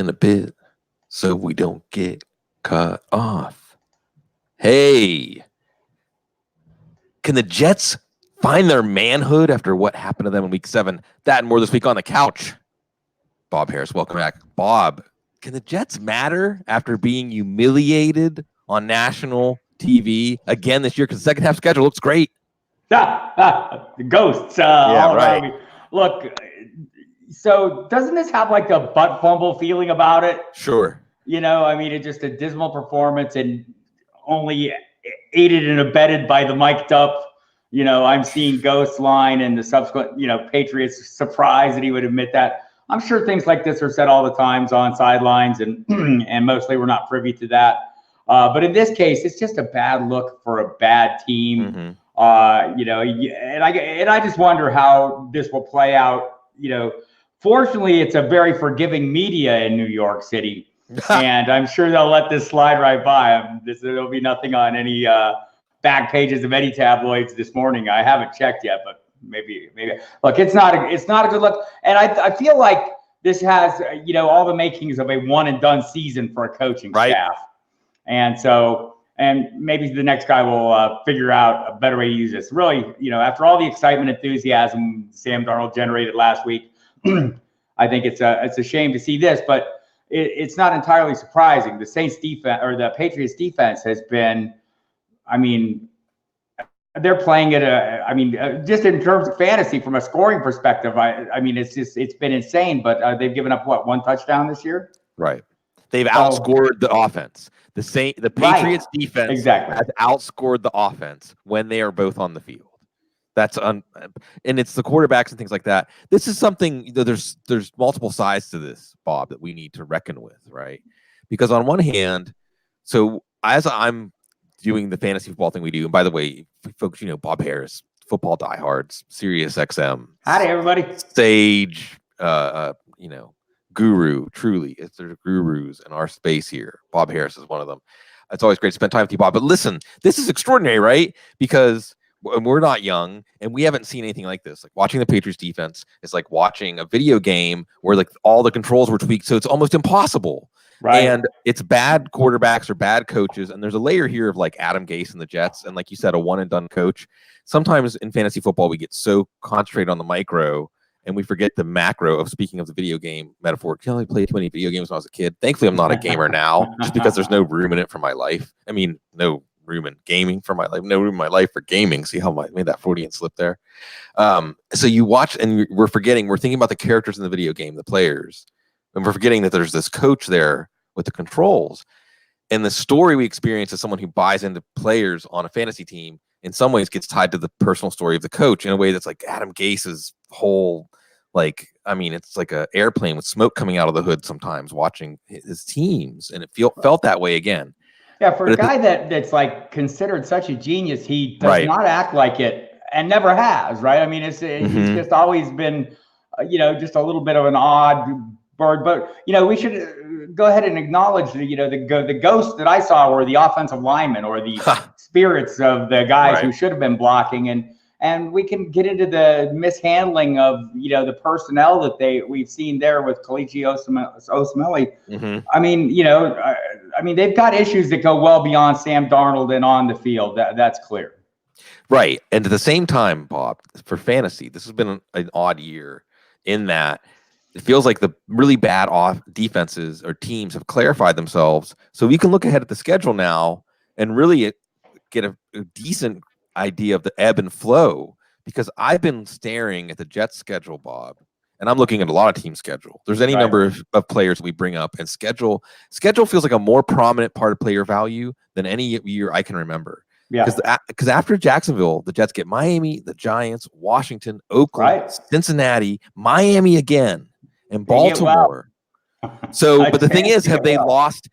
in a bit so we don't get cut off. Hey, can the Jets find their manhood after what happened to them in week 7? That and more this week on the couch. Bob Harris, welcome back. Bob, can the Jets matter after being humiliated on national TV again this year? Because the second half schedule looks great. The ghosts all around me. Look, so doesn't this have like a butt fumble feeling about it? Sure. You know, I mean, it's just a dismal performance and only aided and abetted by the mic'd up, you know, I'm seeing ghost line and the subsequent, you know, Patriots surprise that he would admit that. I'm sure things like this are said all the times on sidelines and and mostly we're not privy to that. But in this case, it's just a bad look for a bad team. You know, and I just wonder how this will play out. You know, fortunately, it's a very forgiving media in New York City, and I'm sure they'll let this slide right by. There'll be nothing on any back pages of any tabloids this morning. I haven't checked yet, but maybe. Look, it's not a good look, and I feel like this has, you know, all the makings of a one and done season for a coaching staff, and so. And maybe the next guy will figure out a better way to use this. Really, you know, after all the excitement, enthusiasm Sam Darnold generated last week, I think it's a shame to see this, but it's not entirely surprising. The Saints defense or the Patriots defense has been, I mean, they're playing it. Just in terms of fantasy from a scoring perspective, I mean, it's been insane. But they've given up one touchdown this year. Right. They've outscored the offense. The Patriots defense has outscored the offense when they are both on the field. That's and it's the quarterbacks and things like that. This is something, you know, there's multiple sides to this, Bob, that we need to reckon with, right? Because on one hand, so as I'm doing the fantasy football thing we do, and by the way, folks, you know, Bob Harris, football diehards, Sirius XM, howdy everybody, Sage, you know, guru, truly, it's there's gurus in our space here. Bob Harris is one of them. It's always great to spend time with you, Bob. But listen, this is extraordinary, right? Because we're not young and we haven't seen anything like this. Like watching the Patriots defense is like watching a video game where like all the controls were tweaked, so it's almost impossible. Right. And it's bad quarterbacks or bad coaches, and there's a layer here of like Adam Gase and the Jets, and like you said, a one and done coach. Sometimes in fantasy football, we get so concentrated on the micro and we forget the macro of, speaking of the video game metaphor. I only played too many video games when I was a kid. Thankfully, I'm not a gamer now, just because there's no room in it for my life. I mean, no room in gaming for my life, no room in my life for gaming. See how I made that Freudian slip there? So you watch, and we're thinking about the characters in the video game, the players, and we're forgetting that there's this coach there with the controls. And the story we experience as someone who buys into players on a fantasy team in some ways gets tied to the personal story of the coach in a way that's like Adam Gase's whole, like, I mean, it's like an airplane with smoke coming out of the hood sometimes watching his teams, and it felt that way again. Yeah, for a guy that's like considered such a genius, he does not act like it and never has, right? I mean, he's just always been, you know, just a little bit of an odd bird. But, you know, we should go ahead and acknowledge that, you know, the ghosts that I saw were the offensive linemen or the spirits of the guys who should have been blocking. And we can get into the mishandling of, you know, the personnel that we've seen there with Kalichi Osemele. I mean, you know, I mean, they've got issues that go well beyond Sam Darnold and on the field. That's clear. Right. And at the same time, Bob, for fantasy, this has been an odd year in that it feels like the really bad defenses or teams have clarified themselves. So we can look ahead at the schedule now and really get a decent idea of the ebb and flow, because I've been staring at the Jets schedule, Bob, and I'm looking at a lot of team schedule. There's any number of players we bring up, and schedule feels like a more prominent part of player value than any year I can remember. Yeah, because after Jacksonville, the Jets get Miami, the Giants, Washington, Oakland, Cincinnati, Miami again, and Baltimore. So, but the thing is, have they lost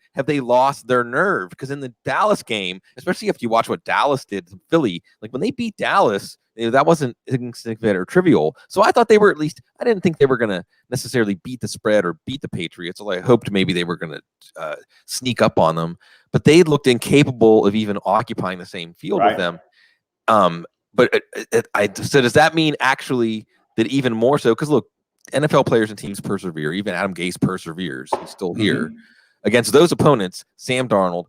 their nerve? Because in the Dallas game, especially if you watch what Dallas did to Philly, like when they beat Dallas, you know, that wasn't insignificant or trivial. So I thought they were, at least, I didn't think they were going to necessarily beat the spread or beat the Patriots. Although I hoped maybe they were going to sneak up on them, but they looked incapable of even occupying the same field with them. But so does that mean actually that even more so? Because look, NFL players and teams persevere. Even Adam Gase perseveres. He's still here. Against those opponents, Sam Darnold,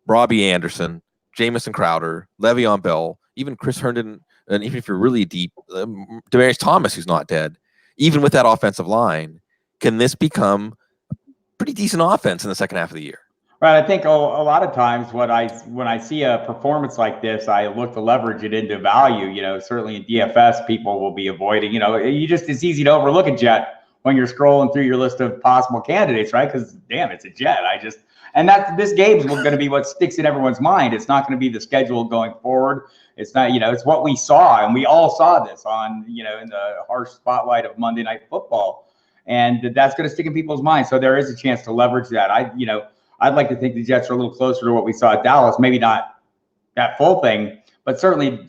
Robbie Anderson, Jamison Crowder, Le'Veon Bell, even Chris Herndon, and even if you're really deep, Demaryius Thomas, who's not dead, even with that offensive line, can this become a pretty decent offense in the second half of the year? Right. I think a lot of times when I see a performance like this, I look to leverage it into value. You know, certainly in DFS, people will be avoiding. You know, it's easy to overlook a Jet when you're scrolling through your list of possible candidates, right? Because damn, it's a Jet. And this game's going to be what sticks in everyone's mind. It's not going to be the schedule going forward. It's not, it's what we saw, and we all saw this on, in the harsh spotlight of Monday Night Football, and that's going to stick in people's minds. So there is a chance to leverage that. I'd like to think the Jets are a little closer to what we saw at Dallas. Maybe not that full thing, but certainly,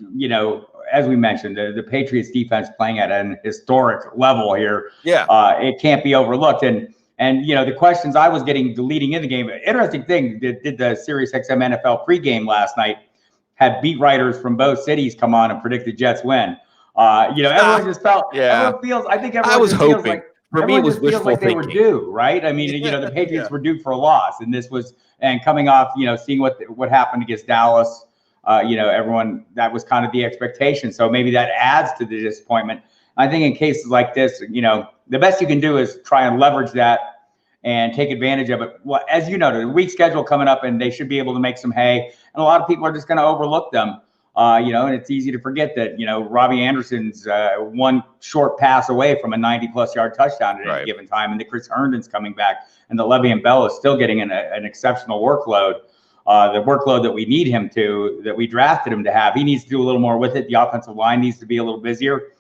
as we mentioned, the Patriots defense playing at an historic level here. Yeah. It can't be overlooked. And the questions I was getting leading in the game, interesting thing, did the SiriusXM NFL pregame last night, had beat writers from both cities come on and predict the Jets win. Everyone just felt, everyone feels, I think everyone was hoping. Feels like, for me, it was wishful like thinking. They were due, right? I mean, the Patriots were due for a loss, and this was, and coming off, seeing what happened against Dallas, everyone, that was kind of the expectation. So maybe that adds to the disappointment. I think in cases like this, the best you can do is try and leverage that and take advantage of it. Well, as you know, the week schedule coming up, and they should be able to make some hay. And a lot of people are just going to overlook them. And it's easy to forget that, Robbie Anderson's one short pass away from a 90-plus yard touchdown at any given time, and the Chris Herndon's coming back, and the Le'Veon Bell is still getting an exceptional workload, the workload that we need him to, that we drafted him to have. He needs to do a little more with it. The offensive line needs to be a little busier.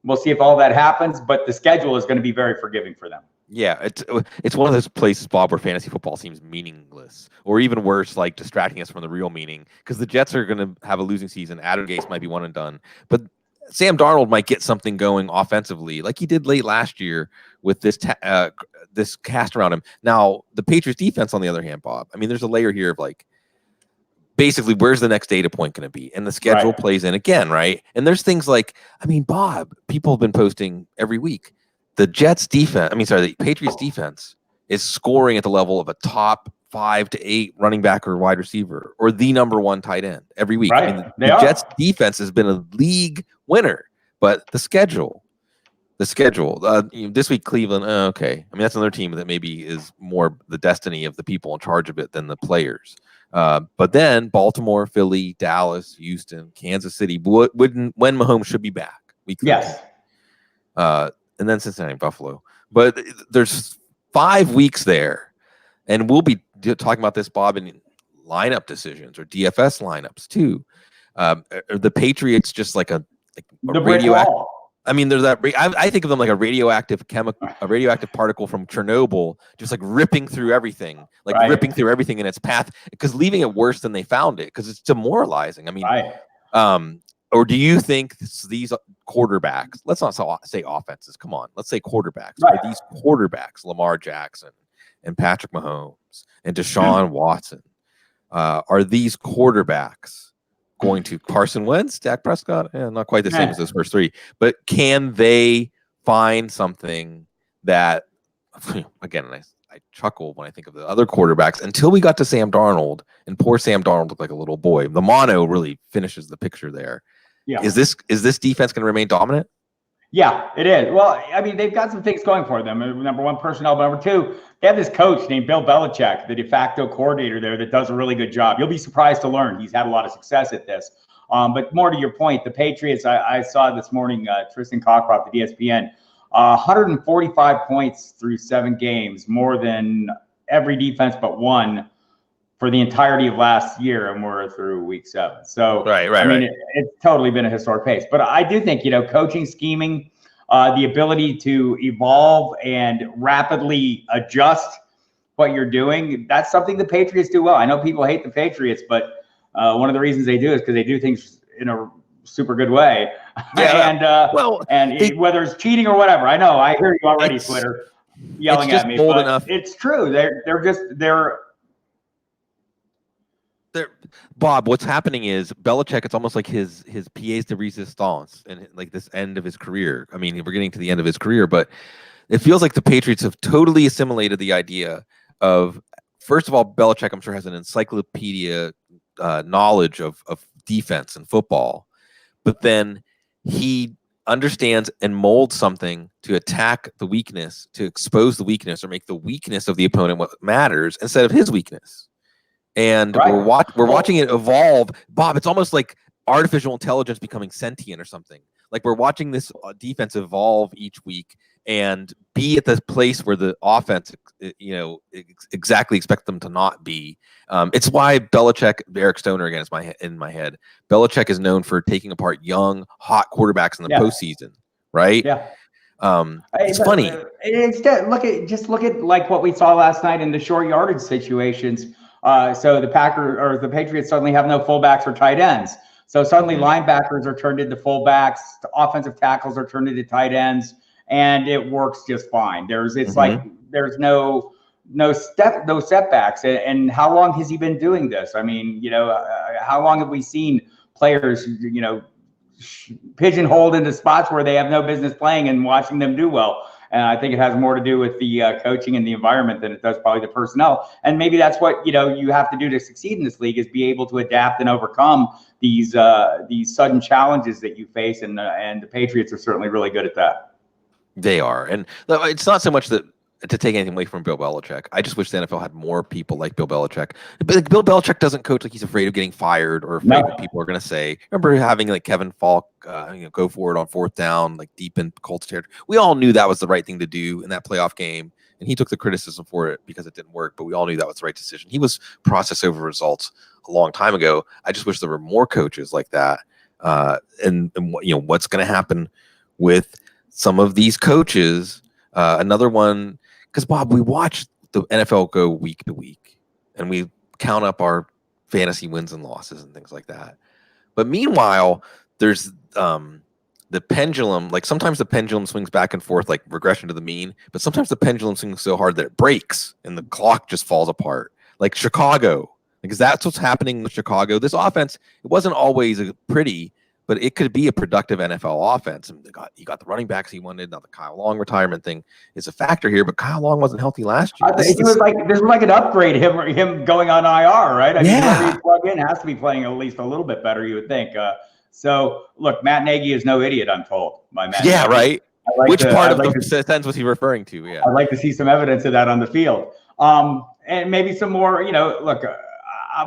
We'll see if all that happens, but the schedule is going to be very forgiving for them. Yeah, it's one of those places, Bob, where fantasy football seems meaningless, or even worse, like distracting us from the real meaning. Because the Jets are going to have a losing season. Adam Gase might be one and done, but Sam Darnold might get something going offensively, like he did late last year with this cast around him. Now, the Patriots defense, on the other hand, Bob, I mean, there's a layer here of like, basically, where's the next data point going to be? And the schedule plays in again, right? And there's things like, I mean, Bob, people have been posting every week. The the Patriots defense is scoring at the level of a top 5 to 8 running back or wide receiver, or the number 1 tight end every week. Right. I mean, the Jets defense has been a league winner, but the schedule, this week, Cleveland, okay. I mean, that's another team that maybe is more the destiny of the people in charge of it than the players. But then Baltimore, Philly, Dallas, Houston, Kansas City, when Mahomes should be back. Yes. And then Cincinnati, Buffalo. But there's 5 weeks there, and we'll be talking about this, Bob, in lineup decisions or DFS lineups too. Are the Patriots just like a radioactive? I mean, there's that. I think of them like a radioactive particle from Chernobyl, just like ripping through everything, ripping through everything in its path, because leaving it worse than they found it, because it's demoralizing. I mean, or do you think these quarterbacks, let's not say offenses, come on, let's say quarterbacks, are these quarterbacks, Lamar Jackson and Patrick Mahomes and Deshaun Watson, are these quarterbacks going to Carson Wentz, Dak Prescott? Not quite the same as those first 3, but can they find something that, again, I chuckle when I think of the other quarterbacks until we got to Sam Darnold, and poor Sam Darnold looked like a little boy. The mono really finishes the picture there. Yeah. Is this defense going to remain dominant? Yeah, it is. Well, I mean, they've got some things going for them. Number 1, personnel. But number 2, they have this coach named Bill Belichick, the de facto coordinator there, that does a really good job. You'll be surprised to learn he's had a lot of success at this. But more to your point, the Patriots, I saw this morning, Tristan Cockcroft at ESPN, 145 points through 7 games, more than every defense but one for the entirety of last year, and we're through week 7. So, I mean, it's totally been a historic pace. But I do think, coaching, scheming, the ability to evolve and rapidly adjust what you're doing, that's something the Patriots do well. I know people hate the Patriots, but one of the reasons they do is because they do things in a super good way. Yeah, and whether it's cheating or whatever, I know, I hear you already, Twitter, yelling at me, but it's true. They're there, Bob, what's happening is Belichick, it's almost like his pièce de résistance and like this end of his career. I mean, we're getting to the end of his career, but it feels like the Patriots have totally assimilated the idea of, first of all, Belichick, I'm sure, has an encyclopedia knowledge of defense and football, but then he understands and molds something to attack the weakness, to expose the weakness, or make the weakness of the opponent what matters instead of his weakness. And we're watching it evolve, Bob. It's almost like artificial intelligence becoming sentient or something. Like we're watching this defense evolve each week and be at the place where the offense, exactly expect them to not be. It's why Belichick, Eric Stoner again, is in my head. Belichick is known for taking apart young, hot quarterbacks in the postseason, right? Yeah. It's funny. Instead, look at like what we saw last night in the short yardage situations. So the Patriots suddenly have no fullbacks or tight ends. So suddenly linebackers are turned into fullbacks, offensive tackles are turned into tight ends, and it works just fine. There's no setbacks. And how long has he been doing this? I mean, how long have we seen players, pigeonholed into spots where they have no business playing and watching them do well? And I think it has more to do with the coaching and the environment than it does probably the personnel. And maybe that's what you have to do to succeed in this league, is be able to adapt and overcome these sudden challenges that you face. And the Patriots are certainly really good at that. They are, and it's not so much that to take anything away from Bill Belichick. I just wish the NFL had more people like Bill Belichick. But like, Bill Belichick doesn't coach like he's afraid of getting fired or afraid what people are going to say. Remember having like Kevin Falk, go for it on fourth down, like deep in Colts territory. We all knew that was the right thing to do in that playoff game, and he took the criticism for it because it didn't work. But we all knew that was the right decision. He was process over results a long time ago. I just wish there were more coaches like that. And what's going to happen with some of these coaches? Another one. Because, Bob, we watch the NFL go week to week, and we count up our fantasy wins and losses and things like that. But meanwhile, there's the pendulum. Like sometimes the pendulum swings back and forth, like regression to the mean. But sometimes the pendulum swings so hard that it breaks and the clock just falls apart. Like Chicago, because that's what's happening with Chicago. This offense, it wasn't always pretty, but it could be a productive NFL offense. And he got the running backs he wanted. Now the Kyle Long retirement thing is a factor here, but Kyle Long wasn't healthy last year. This was like an upgrade, him going on IR, right? I mean, whoever you plug in has to be playing at least a little bit better, you would think. So look, Matt Nagy is no idiot, I'm told by Matt. Yeah, Nagy. Right. Which part of the sentence was he referring to? Yeah, I'd like to see some evidence of that on the field, and maybe some more. Look.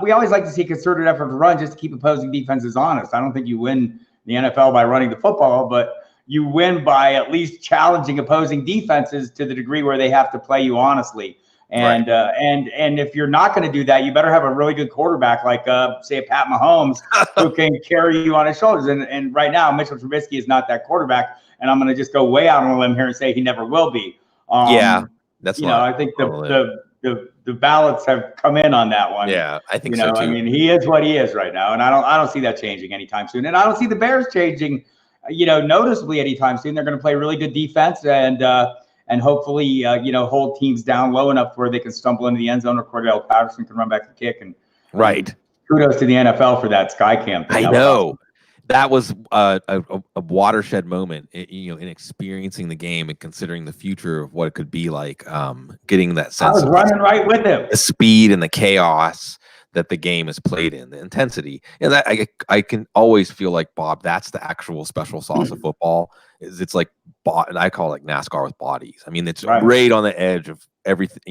We always like to see concerted effort to run just to keep opposing defenses honest. I don't think you win the NFL by running the football, but you win by at least challenging opposing defenses to the degree where they have to play you honestly. And and if you're not going to do that, you better have a really good quarterback like say a Pat Mahomes who can carry you on his shoulders. And right now, Mitchell Trubisky is not that quarterback. And I'm going to just go way out on a limb here and say he never will be. That's I think the ballots have come in on that one. Yeah, I think so too. I mean, he is what he is right now, and I don't see that changing anytime soon. And I don't see the Bears changing, noticeably anytime soon. They're going to play really good defense and hopefully, hold teams down low enough where they can stumble into the end zone, or Cordell Patterson can run back the kick. And kudos to the NFL for that Sky Cam thing. I know. That was a watershed moment, in experiencing the game and considering the future of what it could be like. Getting that sense of running right with him, the speed and the chaos that the game is played in, the intensity, and that I can always feel like, Bob, that's the actual special sauce of football. It's like, and I call it like NASCAR with bodies. I mean, it's right on the edge of everything.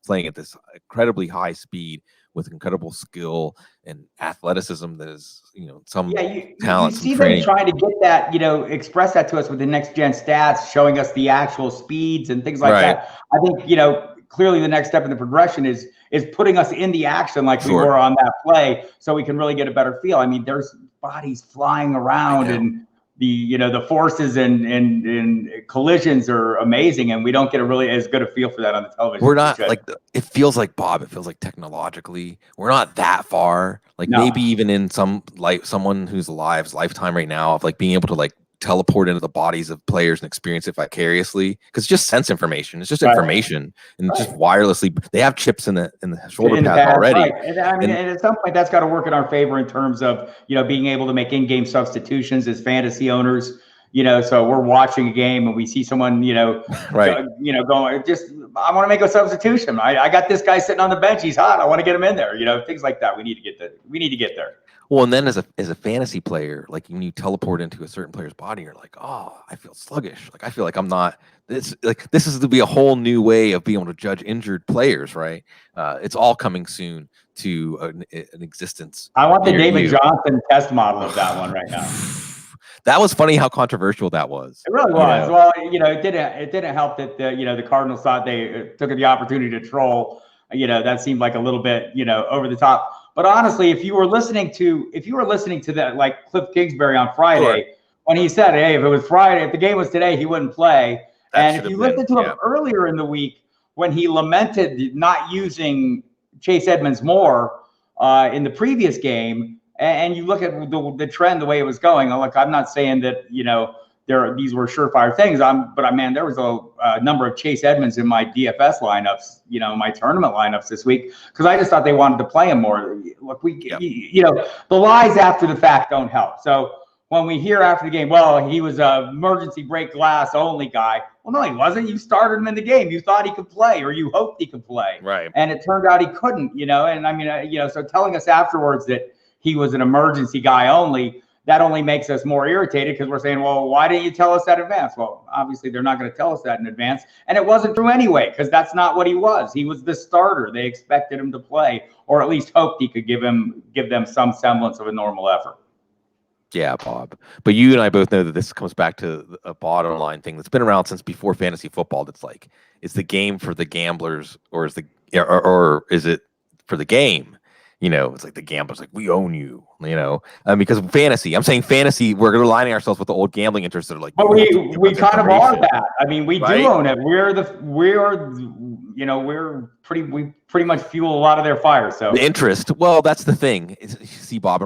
Playing at this incredibly high speed with incredible skill and athleticism that is, some talent. You see them trying to get that, express that to us with the next gen stats, showing us the actual speeds and things like that. I think, clearly the next step in the progression is putting us in the action like we were on that play, so we can really get a better feel. I mean, there's bodies flying around and the forces and collisions are amazing, and we don't get as good a feel for that on the television. We're not it feels like, Bob, it feels like technologically we're not that far. Like maybe even in someone whose lifetime right now of like being able to like teleport into the bodies of players and experience it vicariously, because it's just sense information. It's just information, and just wirelessly. They have chips in the shoulder pads already. Right. And I mean, and at some point, that's got to work in our favor in terms of being able to make in-game substitutions as fantasy owners. So we're watching a game and we see someone, right. Going, I want to make a substitution. I got this guy sitting on the bench. He's hot. I want to get him in there. Things like that. We need to get there. Well, and then as a fantasy player, like when you teleport into a certain player's body, you're like, oh, I feel sluggish. Like I feel like I'm not. This is to be a whole new way of being able to judge injured players, right? It's all coming soon to an existence. I want the David Johnson test model of that one right now. That was funny how controversial that was. It really was. Well, it didn't help that the Cardinals thought they took the opportunity to troll. That seemed like a little bit, over the top. But honestly, if you were listening to that, like Cliff Kingsbury on Friday, when he said, hey, if it was Friday, if the game was today, he wouldn't play. And if you listened to him earlier in the week, when he lamented not using Chase Edmonds more in the previous game, and you look at the trend, the way it was going. Look, I'm not saying that these were surefire things. But there was a number of Chase Edmonds in my DFS lineups, my tournament lineups this week, because I just thought they wanted to play him more. Look, the lies after the fact don't help. So when we hear after the game, well, he was a emergency break glass only guy. Well, no, he wasn't. You started him in the game. You thought he could play, or you hoped he could play, right? And it turned out he couldn't. And so telling us afterwards that he was an emergency guy only, that only makes us more irritated, because we're saying, well, why didn't you tell us that in advance? Well, obviously they're not going to tell us that in advance. And it wasn't true anyway, because that's not what he was. He was the starter. They expected him to play, or at least hoped he could give them some semblance of a normal effort. Yeah, Bob. But you and I both know that this comes back to a bottom line thing that's been around since before fantasy football. That's like, is the game for the gamblers, or is it for the game? It's like the gamblers, like, we own you, because fantasy, I'm saying fantasy, we're aligning ourselves with the old gambling interests that are like, but we kind of are that. I mean, we do own it. We pretty much fuel a lot of their fire. So the interest. Well, that's the thing. See, Bob,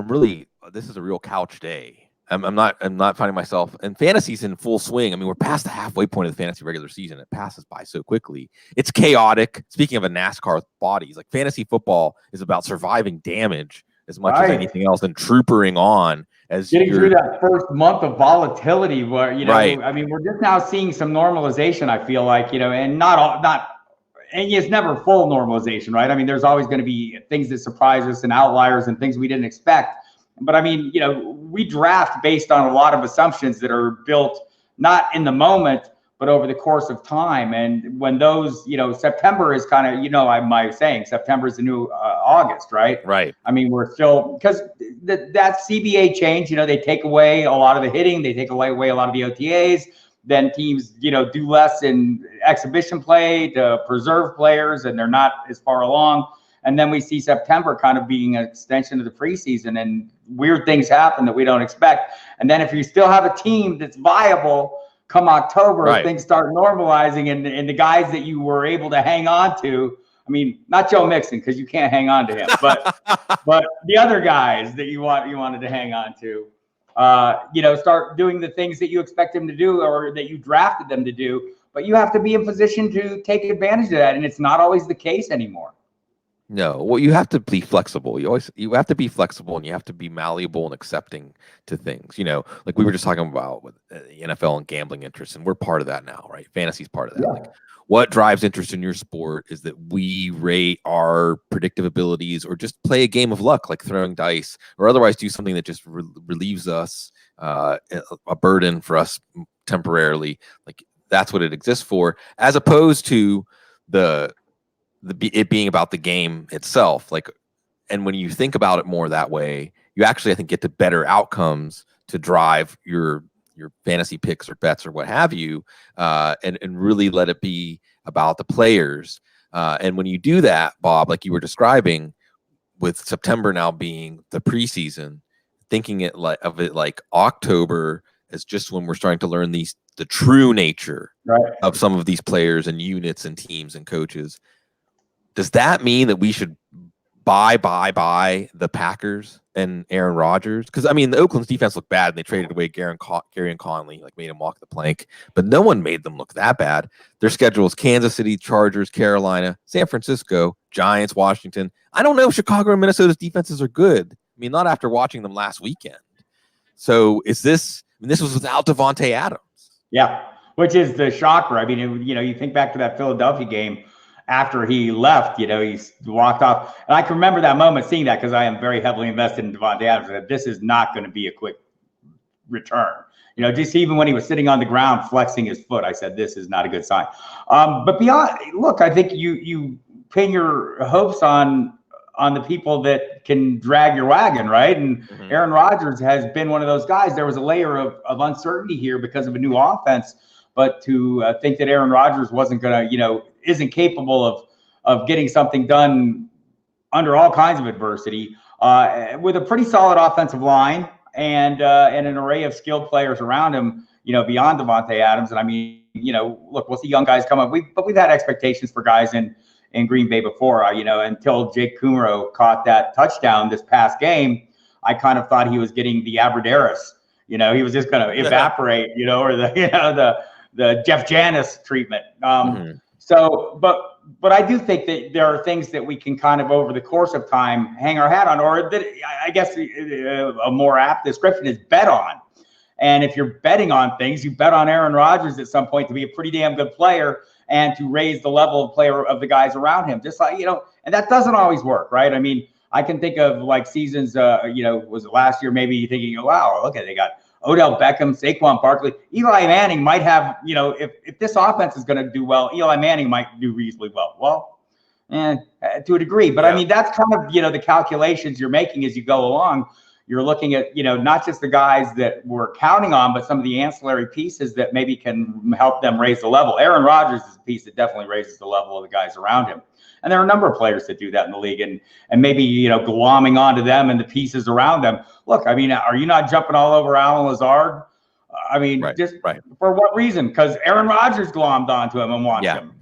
this is a real couch day. I'm not finding myself, and fantasy's in full swing. I mean, we're past the halfway point of the fantasy regular season. It passes by so quickly. It's chaotic. Speaking of a NASCAR with bodies, like fantasy football is about surviving damage as much as anything else, and troopering on as getting through that first month of volatility where, right. I mean, we're just now seeing some normalization, I feel like, and and it's never full normalization, right? I mean, there's always going to be things that surprise us and outliers and things we didn't expect. But I mean, we draft based on a lot of assumptions that are built not in the moment, but over the course of time. And when those, September is kind of, I'm saying September is the new August, right? Right. I mean, we're still, because that CBA change, they take away a lot of the hitting, they take away a lot of the OTAs. Then teams, do less in exhibition play to preserve players, and they're not as far along. And then we see September kind of being an extension of the preseason, and weird things happen that we don't expect. And then if you still have a team that's viable come October, right, things start normalizing, and the guys that you were able to hang on to, I mean, not Joe Mixon, because you can't hang on to him, but the other guys that you wanted to hang on to, start doing the things that you expect them to do, or that you drafted them to do. But you have to be in position to take advantage of that, and it's not always the case anymore. No, well, you have to be flexible. You have to be flexible, and you have to be malleable and accepting to things. Like we were just talking about with the NFL and gambling interests, and we're part of that now, right? Fantasy's part of that. Yeah. Like, what drives interest in your sport is that we rate our predictive abilities, or just play a game of luck, like throwing dice, or otherwise do something that just relieves us a burden for us temporarily. Like that's what it exists for, as opposed to it being about the game itself. Like, and when you think about it more that way, you actually, I think, get to better outcomes to drive your fantasy picks or bets or what have you, and really let it be about the players. And when you do that, Bob, like you were describing, with September now being the preseason, thinking of it like October as just when we're starting to learn the true nature, right, of some of these players and units and teams and coaches. Does that mean that we should buy the Packers and Aaron Rodgers? Because I mean, the Oakland's defense looked bad, and they traded away Gary and Conley, like made him walk the plank. But no one made them look that bad. Their schedule is Kansas City, Chargers, Carolina, San Francisco, Giants, Washington. I don't know if Chicago and Minnesota's defenses are good. I mean, not after watching them last weekend. So is this? I mean, this was without Devontae Adams. Yeah, which is the shocker. I mean, you think back to that Philadelphia game. After he left, he walked off. And I can remember that moment, seeing that, because I am very heavily invested in Devontae Adams, that this is not going to be a quick return. Just even when he was sitting on the ground flexing his foot, I said, this is not a good sign. But beyond, look, I think you pin your hopes on the people that can drag your wagon, right? And Aaron Rodgers has been one of those guys. There was a layer of uncertainty here because of a new offense. But to think that Aaron Rodgers wasn't going to, isn't capable of getting something done under all kinds of adversity, with a pretty solid offensive line and an array of skilled players around him, beyond Devontae Adams. And I mean, look, we'll see young guys come up. But we've had expectations for guys in Green Bay before, until Jake Kumro caught that touchdown this past game. I kind of thought he was getting the Abradaris. He was just going to evaporate, or the Jeff Janis treatment. So, but I do think that there are things that we can kind of over the course of time hang our hat on, or that I guess a more apt description is bet on. And if you're betting on things, you bet on Aaron Rodgers at some point to be a pretty damn good player and to raise the level of player of the guys around him. Just like, and that doesn't always work, right? I mean, I can think of like seasons, was it last year, maybe thinking, wow, okay, they got Odell Beckham, Saquon Barkley. Eli Manning might have, if this offense is going to do well, Eli Manning might do reasonably well. Well, to a degree. But I mean, that's kind of, the calculations you're making as you go along. You're looking at, not just the guys that we're counting on, but some of the ancillary pieces that maybe can help them raise the level. Aaron Rodgers is a piece that definitely raises the level of the guys around him. And there are a number of players that do that in the league, and maybe, glomming onto them and the pieces around them. Look, I mean, are you not jumping all over Alan Lazard? I mean, for what reason? Because Aaron Rodgers glommed onto him and watched him.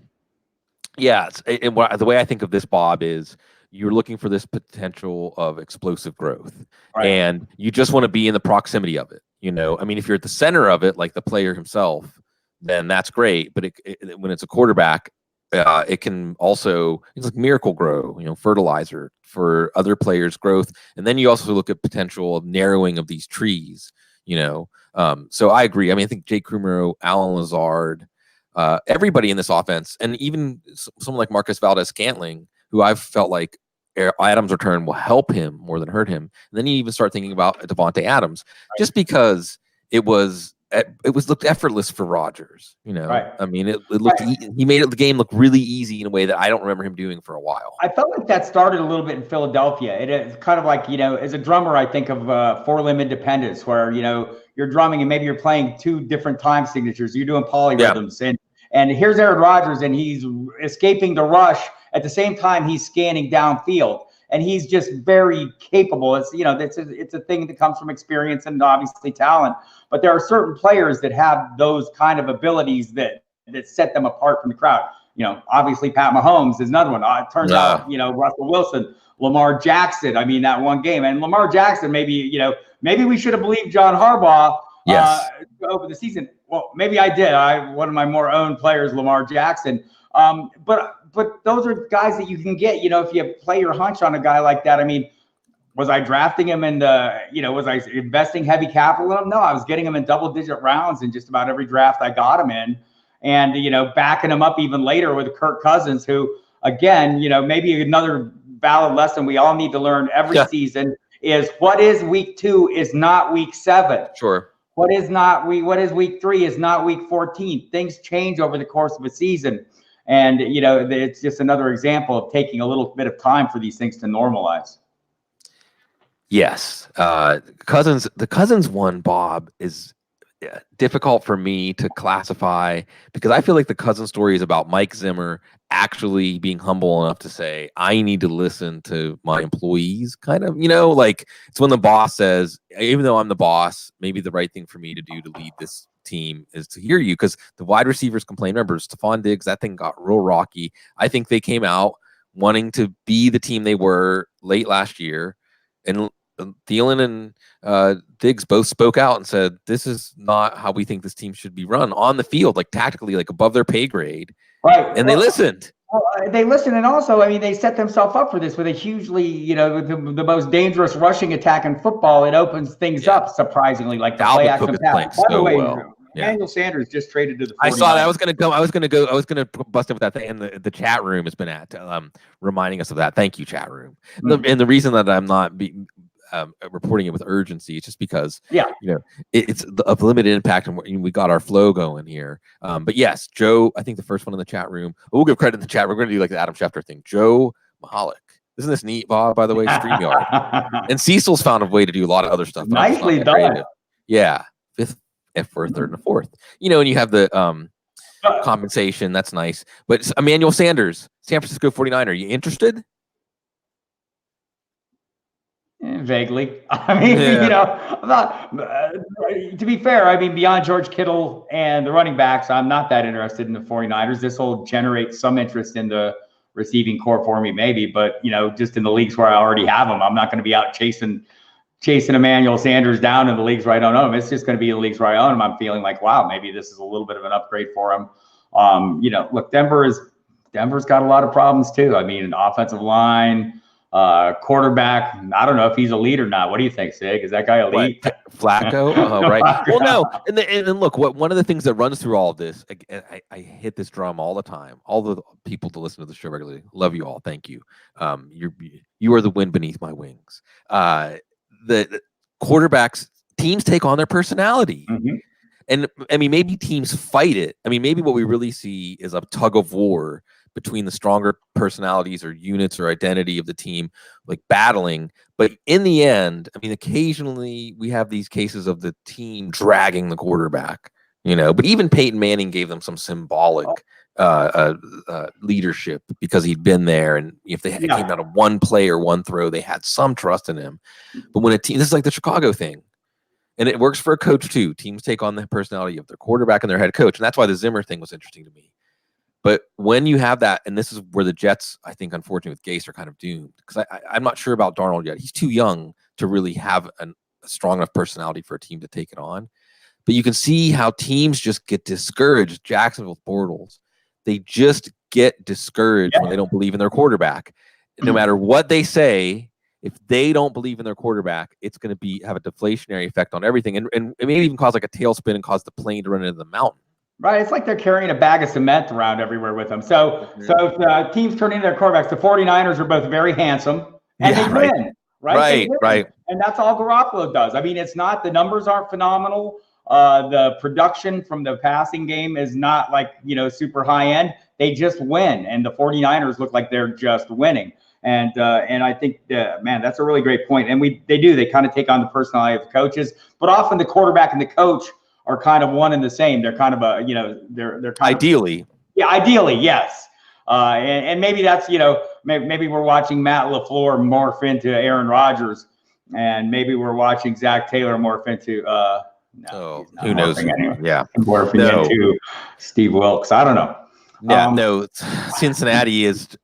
Yeah. The way I think of this, Bob, is you're looking for this potential of explosive growth, and you just want to be in the proximity of it. I mean, if you're at the center of it, like the player himself, then that's great. But when it's a quarterback, it can also, it's like miracle grow, fertilizer for other players' growth. And then you also look at potential of narrowing of these trees, so I agree. I mean, I think Jake Kumro, Alan Lazard, everybody in this offense, and even someone like Marcus Valdez-Scantling, who I've felt like Adams' return will help him more than hurt him. And then you even start thinking about Devontae Adams, just because it looked effortless for Rodgers. I mean, it looked he made the game look really easy in a way that I don't remember him doing for a while. I felt like that started a little bit in Philadelphia. It is kind of like, as a drummer, I think of Four Limb Independence, where you're drumming and maybe you're playing two different time signatures. You're doing polyrhythms, and here's Aaron Rodgers, and he's escaping the rush. At the same time, he's scanning downfield, and he's just very capable. It's it's a thing that comes from experience and obviously talent. But there are certain players that have those kind of abilities that set them apart from the crowd. Obviously Pat Mahomes is another one. It turns out, Russell Wilson, Lamar Jackson. I mean, that one game, and Lamar Jackson, maybe we should have believed John Harbaugh over the season. Well, maybe I did. One of my more owned players, Lamar Jackson. But those are guys that you can get, if you play your hunch on a guy like that. I mean, was I drafting him in was I investing heavy capital in him? No, I was getting him in double-digit rounds in just about every draft I got him in. And, backing him up even later with Kirk Cousins, who, again, maybe another valid lesson we all need to learn every season is what is week 2 is not week 7. Sure. What is week 3 is not week 14. Things change over the course of a season. And, it's just another example of taking a little bit of time for these things to normalize. Yes. The Cousins one, Bob, is difficult for me to classify, because I feel like the Cousins story is about Mike Zimmer actually being humble enough to say, I need to listen to my employees, kind of, like it's when the boss says, even though I'm the boss, maybe the right thing for me to do to lead this team is to hear you, because the wide receivers complain. Remember, Stephon Diggs, that thing got real rocky. I think they came out wanting to be the team they were late last year, and Thielen and Diggs both spoke out and said, "This is not how we think this team should be run on the field, like tactically, like above their pay grade." Right. And they listened. Well, they listened, and also, I mean, they set themselves up for this with a hugely, the most dangerous rushing attack in football. It opens things up surprisingly, like the play action pass. By the way, Emmanuel Sanders just traded to the 49ers. I saw that. I was going to bust up with that thing, and the chat room has been reminding us of that. Thank you, chat room. And the reason that I'm not reporting it with urgency, it's just because it's of limited impact, and we got our flow going here. But yes, Joe, I think the first one in the chat room. We'll give credit in the chat. We're going to do like the Adam Schefter thing. Joe Mahalik. Isn't this neat, Bob? By the way, StreamYard. And Cecil's found a way to do a lot of other stuff. Nicely done. Yeah, fifth for a third and a fourth. And you have the compensation. That's nice. But Emmanuel Sanders, San Francisco 49er. Are you interested? Vaguely. I mean, I'm not, to be fair, I mean, beyond George Kittle and the running backs, I'm not that interested in the 49ers. This will generate some interest in the receiving core for me, maybe, but, just in the leagues where I already have them, I'm not going to be out chasing Emmanuel Sanders down in the leagues where I don't own him. It's just going to be in the leagues where I own him. I'm feeling like, wow, maybe this is a little bit of an upgrade for him. Look, Denver's got a lot of problems too. I mean, offensive line, quarterback. I don't know if he's elite or not. What do you think, Sig? Is that guy elite? Flacco? Right. Well, no. And look, one of the things that runs through all of this, I hit this drum all the time. All the people that listen to the show regularly, love you all. Thank you. You are the wind beneath my wings. The quarterbacks, teams take on their personality. Mm-hmm. And I mean, maybe teams fight it. I mean, maybe what we really see is a tug of war between the stronger personalities or units or identity of the team, like battling. But in the end, I mean, occasionally we have these cases of the team dragging the quarterback, but even Peyton Manning gave them some symbolic leadership because he'd been there. And if they came out of one play or one throw, they had some trust in him. But when a team, this is like the Chicago thing. And it works for a coach too. Teams take on the personality of their quarterback and their head coach. And that's why the Zimmer thing was interesting to me. But when you have that, and this is where the Jets, I think, unfortunately, with Gase are kind of doomed. Because I'm not sure about Darnold yet. He's too young to really have a strong enough personality for a team to take it on. But you can see how teams just get discouraged. Jacksonville Bortles, they just get discouraged when they don't believe in their quarterback. No matter what they say, if they don't believe in their quarterback, it's going to have a deflationary effect on everything. And it may even cause like a tailspin and cause the plane to run into the mountain. Right, it's like they're carrying a bag of cement around everywhere with them. So if teams turn into their quarterbacks, the 49ers are both very handsome and they win. Right. And that's all Garoppolo does. I mean, it's not, the numbers aren't phenomenal. The production from the passing game is not like, super high end. They just win. And the 49ers look like they're just winning. And I think, man, that's a really great point. And they kind of take on the personality of the coaches, but often the quarterback and the coach are kind of one and the same. They're kind of they're kind ideally. Ideally, yes. And maybe that's, maybe we're watching Matt LaFleur morph into Aaron Rodgers, and maybe we're watching Zach Taylor morph into, who knows? Morphing into Steve Wilkes. I don't know. Yeah, Cincinnati is,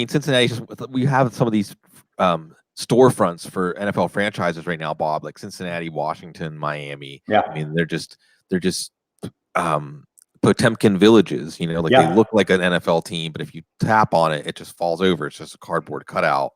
Cincinnati, we have some of these storefronts for NFL franchises right now, Bob, like Cincinnati, Washington, Miami. Yeah. I mean, they're just Potemkin villages, they look like an NFL team, but if you tap on it, it just falls over. It's just a cardboard cutout.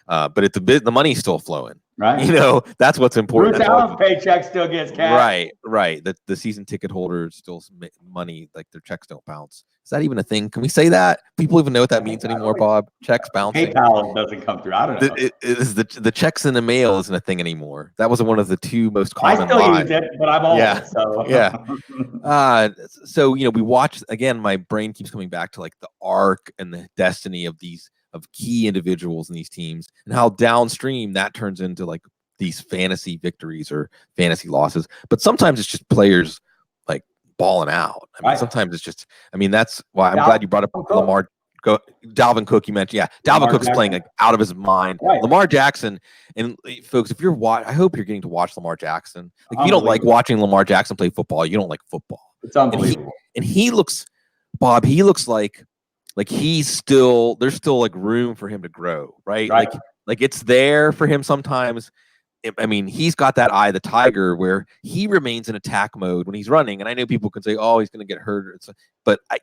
But it's the money's still flowing. Right. That's what's important. Bruce Allen's paycheck still gets cash. Right. The season ticket holders still make money, like their checks don't bounce. Is that even a thing? Can we say that? People even know what that means anymore, Bob? Checks bouncing. PayPal doesn't come through. I don't know. The checks in the mail isn't a thing anymore. That was one of the two most common. I still use it, but I'm old. Yeah. So. Yeah. So we watch again. My brain keeps coming back to like the arc and the destiny of key individuals in these teams, and how downstream that turns into like these fantasy victories or fantasy losses. But sometimes it's just players like balling out. Sometimes it's just, that's why I'm glad you brought up Lamar. Dalvin Cook, you mentioned. Yeah, Dalvin Cook is playing like out of his mind. Right. Lamar Jackson, and folks, if you're I hope you're getting to watch Lamar Jackson. Like, if you don't like watching Lamar Jackson play football, you don't like football. It's unbelievable. And he looks, Bob, he looks like like there's still like room for him to grow, right? Right. Like it's there for him sometimes. I mean, he's got that eye of the tiger where he remains in attack mode when he's running. And I know people can say, oh, he's going to get hurt. But I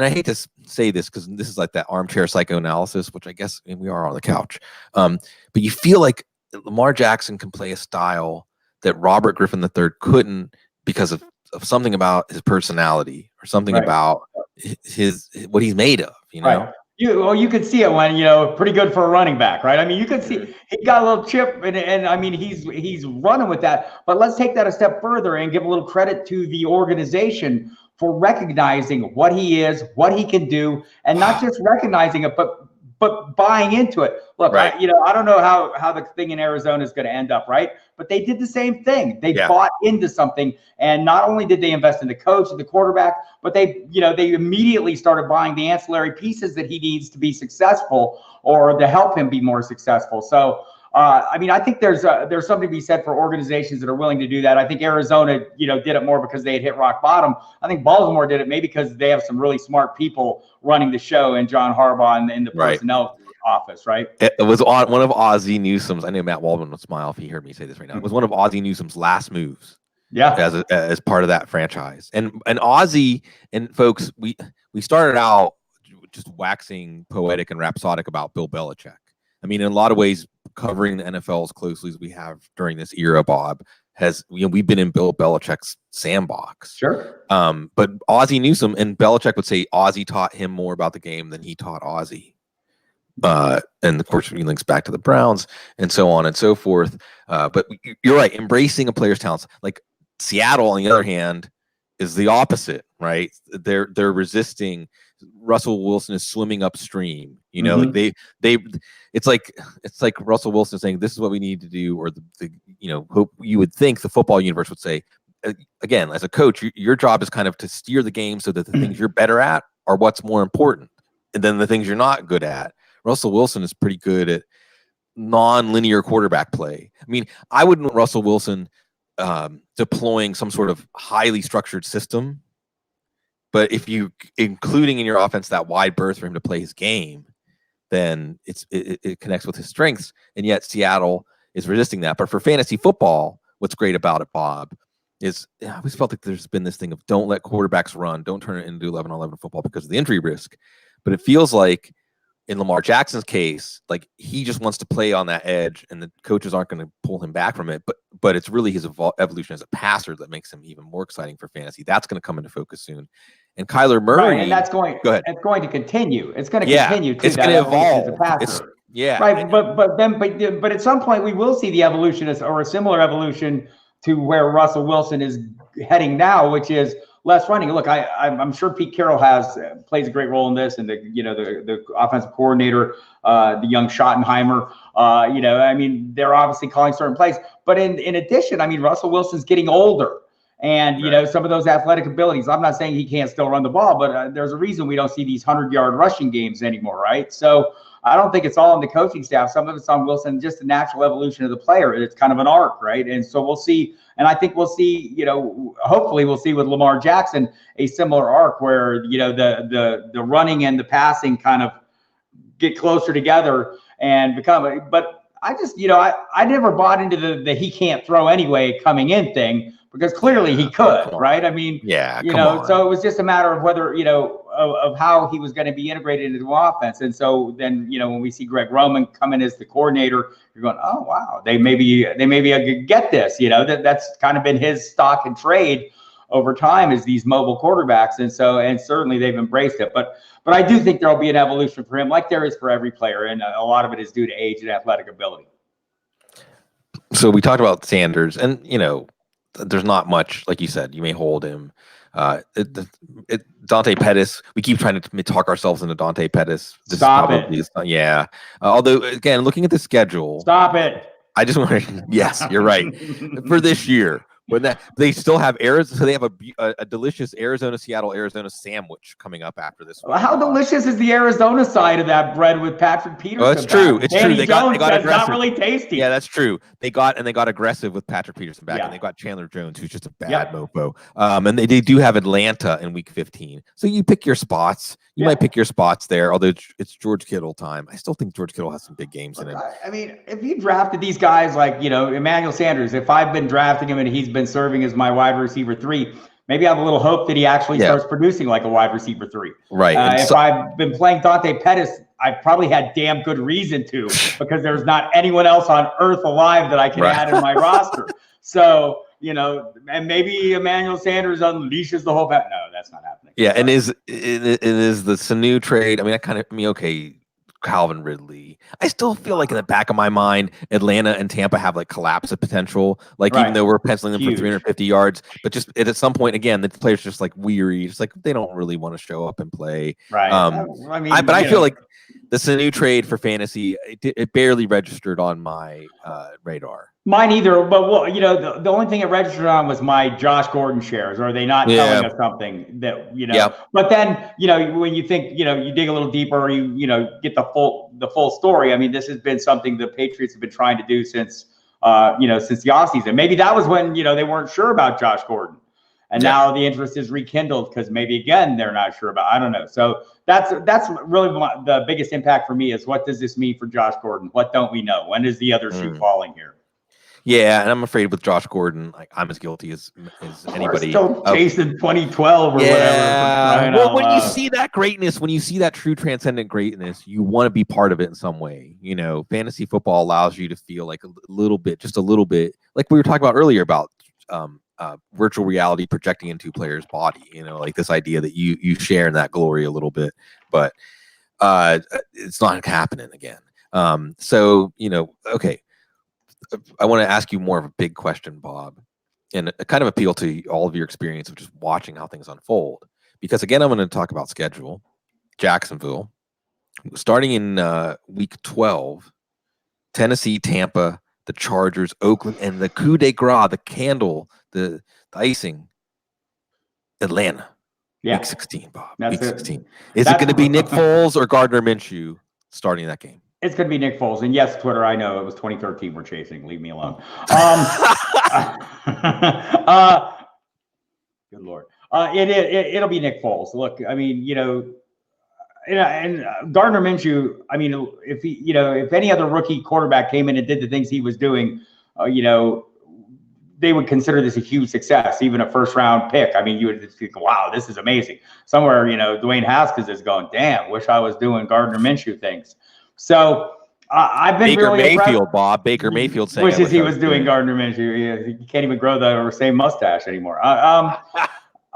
hate to say this because this is like that armchair psychoanalysis, which I guess we are on the couch. But you feel like Lamar Jackson can play a style that Robert Griffin III couldn't because of something about his personality or something about his what he's made of, you know? Right. You could see it when, pretty good for a running back, right? I mean, you could see he got a little chip, and I mean, he's running with that. But let's take that a step further and give a little credit to the organization for recognizing what he is, what he can do, and not just recognizing it, but buying into it. Look, Right. I don't know how the thing in Arizona is going to end up, right? But they did the same thing. They bought into something, and not only did they invest in the coach and the quarterback, but they immediately started buying the ancillary pieces that he needs to be successful or to help him be more successful. So, I mean, I think there's something to be said for organizations that are willing to do that. I think Arizona, did it more because they had hit rock bottom. I think Baltimore did it maybe because they have some really smart people running the show, and John Harbaugh in the personnel office, right? It was on one of Ozzie Newsome's. I know Matt Waldman would smile if he heard me say this right now. It was one of Ozzie Newsome's last moves. Yeah. As part of that franchise. And Ozzie and folks, we started out just waxing poetic and rhapsodic about Bill Belichick. I mean, in a lot of ways, covering the NFL as closely as we have during this era, Bob, we've been in Bill Belichick's sandbox. Sure. But Ozzie Newsome and Belichick would say Ozzie taught him more about the game than he taught Ozzie. And of course, he links back to the Browns and so on and so forth. But you're right, embracing a player's talents. Like Seattle, on the other hand, is the opposite, right? They're resisting. Russell Wilson is swimming upstream. Like it's like Russell Wilson saying, "This is what we need to do," or you would think the football universe would say, again, as a coach, your job is kind of to steer the game so that the things you're better at are what's more important, and then the things you're not good at. Russell Wilson is pretty good at non-linear quarterback play. I mean, I wouldn't want Russell Wilson deploying some sort of highly structured system, but if you including in your offense that wide berth for him to play his game, then it connects with his strengths. And yet Seattle is resisting that. But for fantasy football, what's great about it, Bob, is I always felt like there's been this thing of don't let quarterbacks run, don't turn it into 11-on-11 football because of the injury risk. But it feels like in Lamar Jackson's case, like he just wants to play on that edge, and the coaches aren't going to pull him back from it. But it's really his evolution as a passer that makes him even more exciting for fantasy. That's going to come into focus soon. And Kyler Murray, right, and that's going. Go ahead. It's going to continue. It's going to continue. It's going to evolve. As a passer. Right. But at some point we will see the evolution or a similar evolution to where Russell Wilson is heading now, which is less running. Look, I'm sure Pete Carroll plays a great role in this, and the offensive coordinator, the young Schottenheimer. I mean, they're obviously calling certain plays, but in addition, I mean, Russell Wilson's getting older. And, some of those athletic abilities, I'm not saying he can't still run the ball, but there's a reason we don't see these 100-yard rushing games anymore, right? So I don't think it's all on the coaching staff. Some of it's on Wilson, just the natural evolution of the player. It's kind of an arc, right? And so we'll see. And I think we'll see, hopefully we'll see with Lamar Jackson a similar arc where, the running and the passing kind of get closer together and become. But I just, I never bought into the he can't throw anyway coming in thing. Because clearly he could, right? I mean, so it was just a matter of whether, of how he was going to be integrated into the offense. And so then, when we see Greg Roman come in as the coordinator, you're going, oh, wow, they maybe get this, that's kind of been his stock and trade over time is these mobile quarterbacks. And certainly they've embraced it. But I do think there'll be an evolution for him like there is for every player. And a lot of it is due to age and athletic ability. So we talked about Sanders and, there's not much, like you said, you may hold him. Dante Pettis, we keep trying to talk ourselves into Dante Pettis. Stop it. Yeah. Although, again, looking at the schedule. Stop it. I just want to, yes, you're right. For this year. When that they still have Arizona, so they have a delicious Arizona sandwich coming up after this week. How delicious is the Arizona side of that bread with Patrick Peterson? Oh, it's true. It's Danny true. They Jones got says aggressive. not really tasty. Yeah, that's true. They got aggressive with Patrick Peterson back, and they got Chandler Jones, who's just a bad mofo. And they do have Atlanta in week 15. So you pick your spots. You might pick your spots there, although it's George Kittle time. I still think George Kittle has some big games in it. I mean, if you drafted these guys like, Emmanuel Sanders, if I've been drafting him and he's been serving as my wide receiver 3, maybe I have a little hope that he actually starts producing like a wide receiver 3. Right. If I've been playing Dante Pettis, I probably had damn good reason to, because there's not anyone else on earth alive that I can add in my roster. So, and maybe Emmanuel Sanders unleashes the whole pack. No, that's not happening. Yeah, and it is the Sanu trade. I mean, okay, Calvin Ridley. I still feel like in the back of my mind, Atlanta and Tampa have like collapse of potential. Like even though we're penciling them for 350 yards, but just at some point, again, the players just like weary. It's like they don't really want to show up and play. Right. I feel like the Sanu trade for fantasy, it barely registered on my radar. Mine either, but the only thing it registered on was my Josh Gordon shares. Are they not telling us something that But then when you think you dig a little deeper, or you get the full story. I mean, this has been something the Patriots have been trying to do since since the offseason. Maybe that was when they weren't sure about Josh Gordon, and now the interest is rekindled because maybe again they're not sure about. I don't know. So that's really the biggest impact for me is what does this mean for Josh Gordon? What don't we know? When is the other shoe falling here? Yeah, and I'm afraid with Josh Gordon, like I'm as guilty as anybody. We're still chasing 2012 or whatever. Well, when you see that greatness, when you see that true transcendent greatness, you want to be part of it in some way. Fantasy football allows you to feel like just a little bit, like we were talking about earlier about virtual reality projecting into a player's body. Like this idea that you share in that glory a little bit, but it's not happening again. Okay. I want to ask you more of a big question, Bob, and kind of appeal to all of your experience of just watching how things unfold. Because again, I'm going to talk about schedule. Jacksonville, starting in week 12, Tennessee, Tampa, the Chargers, Oakland, and the coup de grace, the candle, the icing, Atlanta. Week 16, Bob. Week 16. Is it going to be Nick Foles or Gardner Minshew starting that game? It's going to be Nick Foles. And yes, Twitter, I know it was 2013 we're chasing. Leave me alone. Good Lord. It'll be Nick Foles. Look, I mean, and Gardner Minshew, I mean, if he, if any other rookie quarterback came in and did the things he was doing, they would consider this a huge success, even a first-round pick. I mean, you would think, wow, this is amazing. Somewhere, Dwayne Haskins is going, damn, wish I was doing Gardner Minshew things. So I've been Baker really Mayfield, impressed. Bob. Baker Mayfield saying wishes he was doing Gardner Minshew. He can't even grow the same mustache anymore. But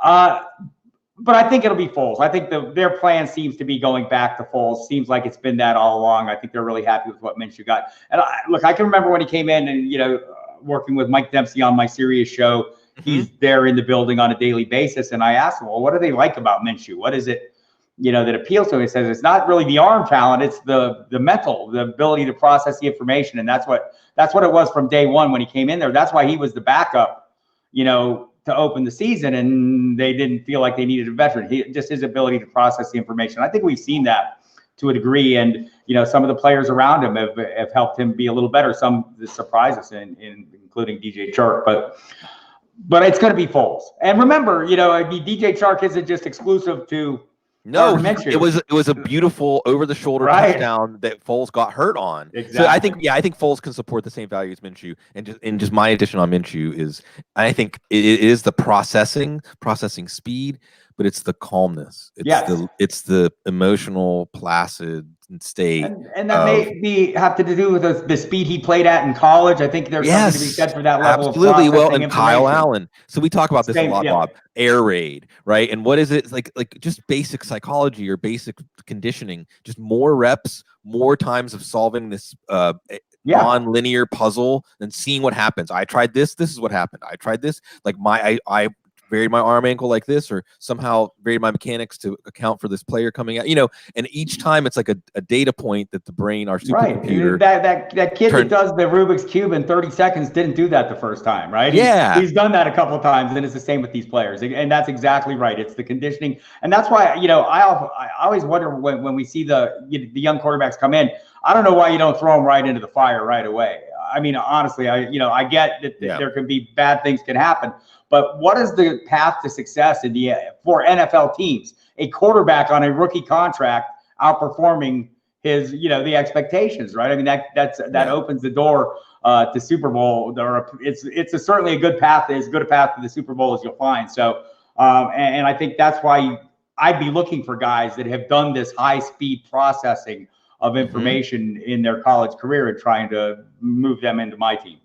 I think it'll be Foles. I think their plan seems to be going back to Foles. Seems like it's been that all along. I think they're really happy with what Minshew got. And I can remember when he came in and working with Mike Dempsey on my Sirius show. He's there in the building on a daily basis, and I asked him, well, what do they like about Minshew? What is it? That appeals to him. He says it's not really the arm talent, it's the mental, the ability to process the information. And that's what it was from day one when he came in there. That's why he was the backup, to open the season, and they didn't feel like they needed a veteran. Just his ability to process the information. I think we've seen that to a degree, and some of the players around him have helped him be a little better. Some surprise us, including DJ Chark, but it's going to be Foles. And remember, DJ Chark isn't just exclusive to. No, it was a beautiful over-the-shoulder touchdown that Foles got hurt on. Exactly. So I think Foles can support the same value as Minshew. And just my addition on Minshew is I think it is the processing speed, but it's the calmness. It's the emotional, placid state. And that may have to do with the speed he played at in college. I think there's something to be said for that level absolutely. of Well, and Kyle Allen. So we talk about this a lot, Bob. Air raid, right? And what is it like just basic psychology or basic conditioning, just more reps, more times of solving this non-linear puzzle and seeing what happens. I tried this is what happened. I tried this. Like I varied my arm angle like this, or somehow varied my mechanics to account for this player coming out. And each time it's like a data point that the brain, our supercomputer, right. That kid that does the Rubik's Cube in 30 seconds didn't do that the first time, right? Yeah. He's done that a couple of times, and it's the same with these players. And that's exactly right. It's the conditioning. And that's why, I always wonder when we see the young quarterbacks come in, I don't know why you don't throw them right into the fire right away. I mean, honestly, I get that there can be bad things can happen, but what is the path to success for NFL teams? A quarterback on a rookie contract outperforming his, the expectations, right? I mean, that opens the door to Super Bowl. It's certainly a good path, as good a path to the Super Bowl as you'll find. So, and I think that's why I'd be looking for guys that have done this high speed processing of information in their college career and trying to move them into my team.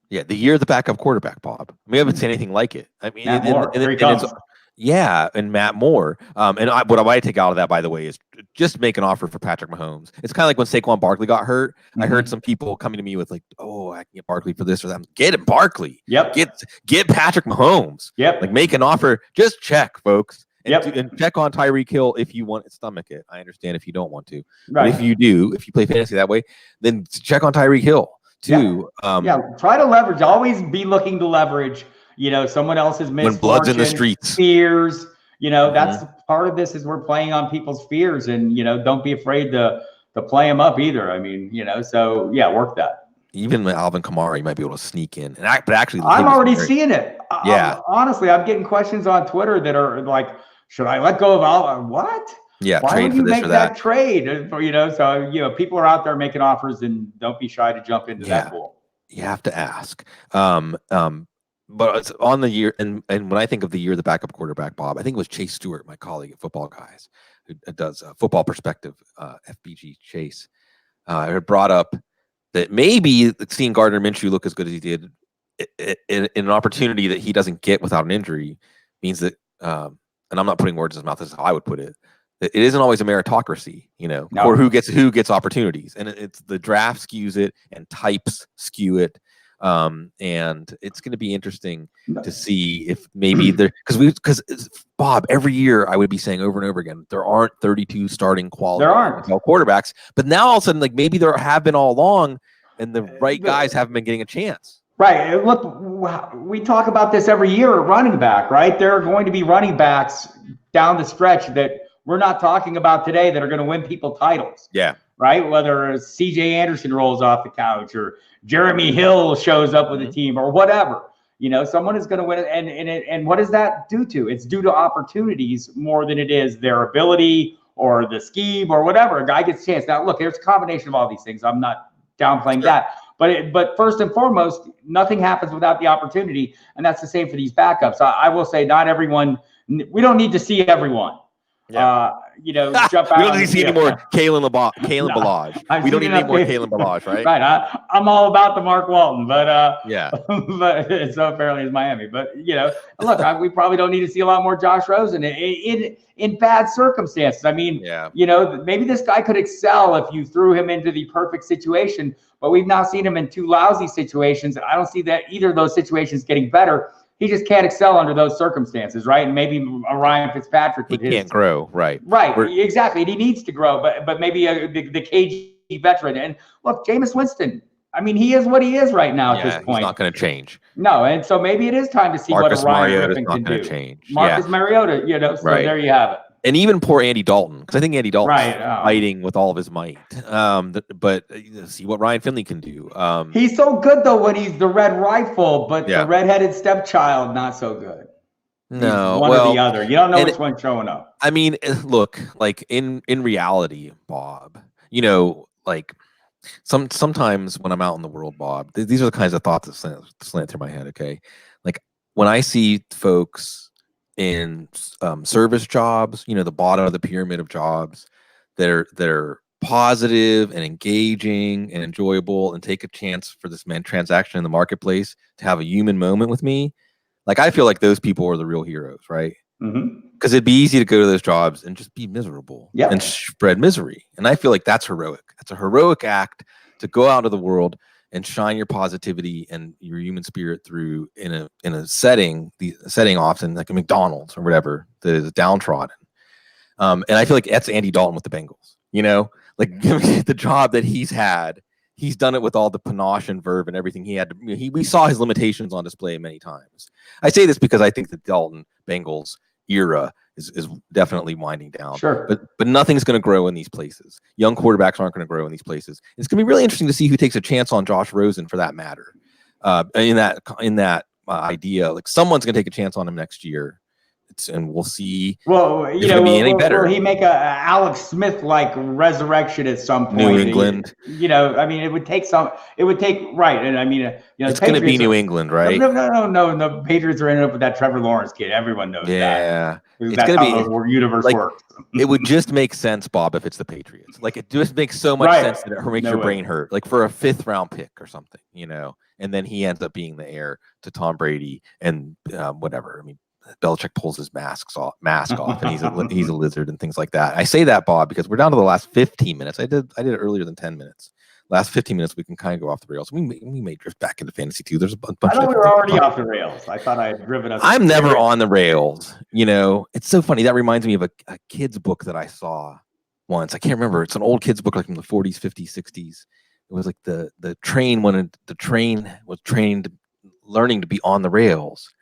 Yeah, the year of the backup quarterback, Bob. We haven't seen anything like it. I mean, Matt Moore, here he comes. And Matt Moore. What I might take out of that, by the way, is just make an offer for Patrick Mahomes. It's kind of like when Saquon Barkley got hurt. I heard some people coming to me with like, "Oh, I can get Barkley for this or that." Get him, Barkley. Yep. Get Patrick Mahomes. Yep. Like, make an offer. Just check, folks. And check on Tyreek Hill if you want to stomach it. I understand if you don't want to. Right. But if you do, if you play fantasy that way, then check on Tyreek Hill too. Try to leverage. Always be looking to leverage, someone else's misfortune, when blood's in the streets, fears. That's part of this is we're playing on people's fears, and don't be afraid to play them up either. I mean, so work that. Even with Alvin Kamara, you might be able to sneak in. But actually, I'm already seeing it. Honestly, I'm getting questions on Twitter that are like, should I let go of Alvin? What? Yeah, why trade would you for this make or that trade? So people are out there making offers, and don't be shy to jump into that pool. You have to ask. But it's on the year, and when I think of the year of the backup quarterback, Bob, I think it was Chase Stewart, my colleague at Football Guys, who does Football Perspective, FBG Chase, had brought up that maybe seeing Gardner Minshew look as good as he did in an opportunity that he doesn't get without an injury means that, and I'm not putting words in his mouth, this is how I would put it, that it isn't always a meritocracy, or who gets opportunities, and it's the draft skews it and types skew it. And it's going to be interesting to see if maybe because Bob, every year I would be saying over and over again, there aren't 32 starting quality quarterbacks, but now all of a sudden, like, maybe there have been all along, and the right guys haven't been getting a chance. Right. Look, we talk about this every year at running back, right? There are going to be running backs down the stretch that we're not talking about today that are going to win people titles. Yeah. Right. Whether C.J. Anderson rolls off the couch or Jeremy Hill shows up with a team or whatever, someone is going to win it. And what does that due to? It's due to opportunities more than it is their ability or the scheme or whatever. A guy gets a chance. Now, look, there's a combination of all these things. I'm not downplaying that. But first and foremost, nothing happens without the opportunity. And that's the same for these backups. I will say not everyone, we don't need to see everyone. Yeah. Jump out. We don't need to see any more Kalen Ballage. We don't need any more Kalen Ballage, right? Right. I'm all about the Mark Walton, but but so apparently it's Miami. But look, we probably don't need to see a lot more Josh Rosen in bad circumstances. I mean, maybe this guy could excel if you threw him into the perfect situation, but we've now seen him in two lousy situations, and I don't see that either of those situations getting better. He just can't excel under those circumstances, right? And maybe Ryan Fitzpatrick can't grow, right? Right, exactly. And he needs to grow, but maybe the cagey veteran. And look, Jameis Winston, I mean, he is what he is right now at this point. He's not going to change. No, and so maybe it is time to see what a Ryan Griffin can do. Change. Marcus Mariota, so there you have it. And even poor Andy Dalton, because I think Andy Dalton's fighting with all of his might. But see what Ryan Finley can do. He's so good, though, when he's the red rifle, but the redheaded stepchild, not so good. No, he's one or the other. You don't know which one's showing up. I mean, look, like in reality, Bob, like sometimes when I'm out in the world, Bob, these are the kinds of thoughts that slant through my head, okay? Like when I see folks in service jobs, the bottom of the pyramid of jobs that are positive and engaging and enjoyable and take a chance for this transaction in the marketplace to have a human moment with me. Like, I feel like those people are the real heroes, right? Because it'd be easy to go to those jobs and just be miserable and spread misery. And I feel like that's heroic. It's a heroic act to go out into the world and shine your positivity and your human spirit through in a setting often like a McDonald's or whatever that is downtrodden. And I feel like that's Andy Dalton with the Bengals. Like the job that he's had, he's done it with all the panache and verve and everything he had. We saw his limitations on display many times. I say this because I think the Dalton Bengals era is definitely winding down. Sure. But nothing's going to grow in these places. Young quarterbacks aren't going to grow in these places. It's going to be really interesting to see who takes a chance on Josh Rosen, for that matter. In that idea, like someone's going to take a chance on him next year, and we'll see. Well, if it's going to be any better. Will he make a Alex Smith like resurrection at some point? New England. I mean, it would take right, and I mean, it's going to be New England, right? No. The Patriots are ending up with that Trevor Lawrence kid. Everyone knows that. Yeah, that's how the universe works. It would just make sense, Bob, if it's the Patriots. Like, it just makes so much sense that it makes your brain hurt. Like for a 5th round pick or something, and then he ends up being the heir to Tom Brady and whatever. I mean, Belichick pulls his mask off, and he's a lizard and things like that. I say that, Bob, because we're down to the last 15 minutes. I did it earlier than 10 minutes. Last 15 minutes, we can kind of go off the rails. We may drift back into fantasy too. There's a bunch. I thought we were already off the rails. I thought I had driven us. I'm never on the rails. It's so funny. That reminds me of a kid's book that I saw once. I can't remember. It's an old kid's book, like from the 40s, 50s, 60s. It was like the train was trained, learning to be on the rails.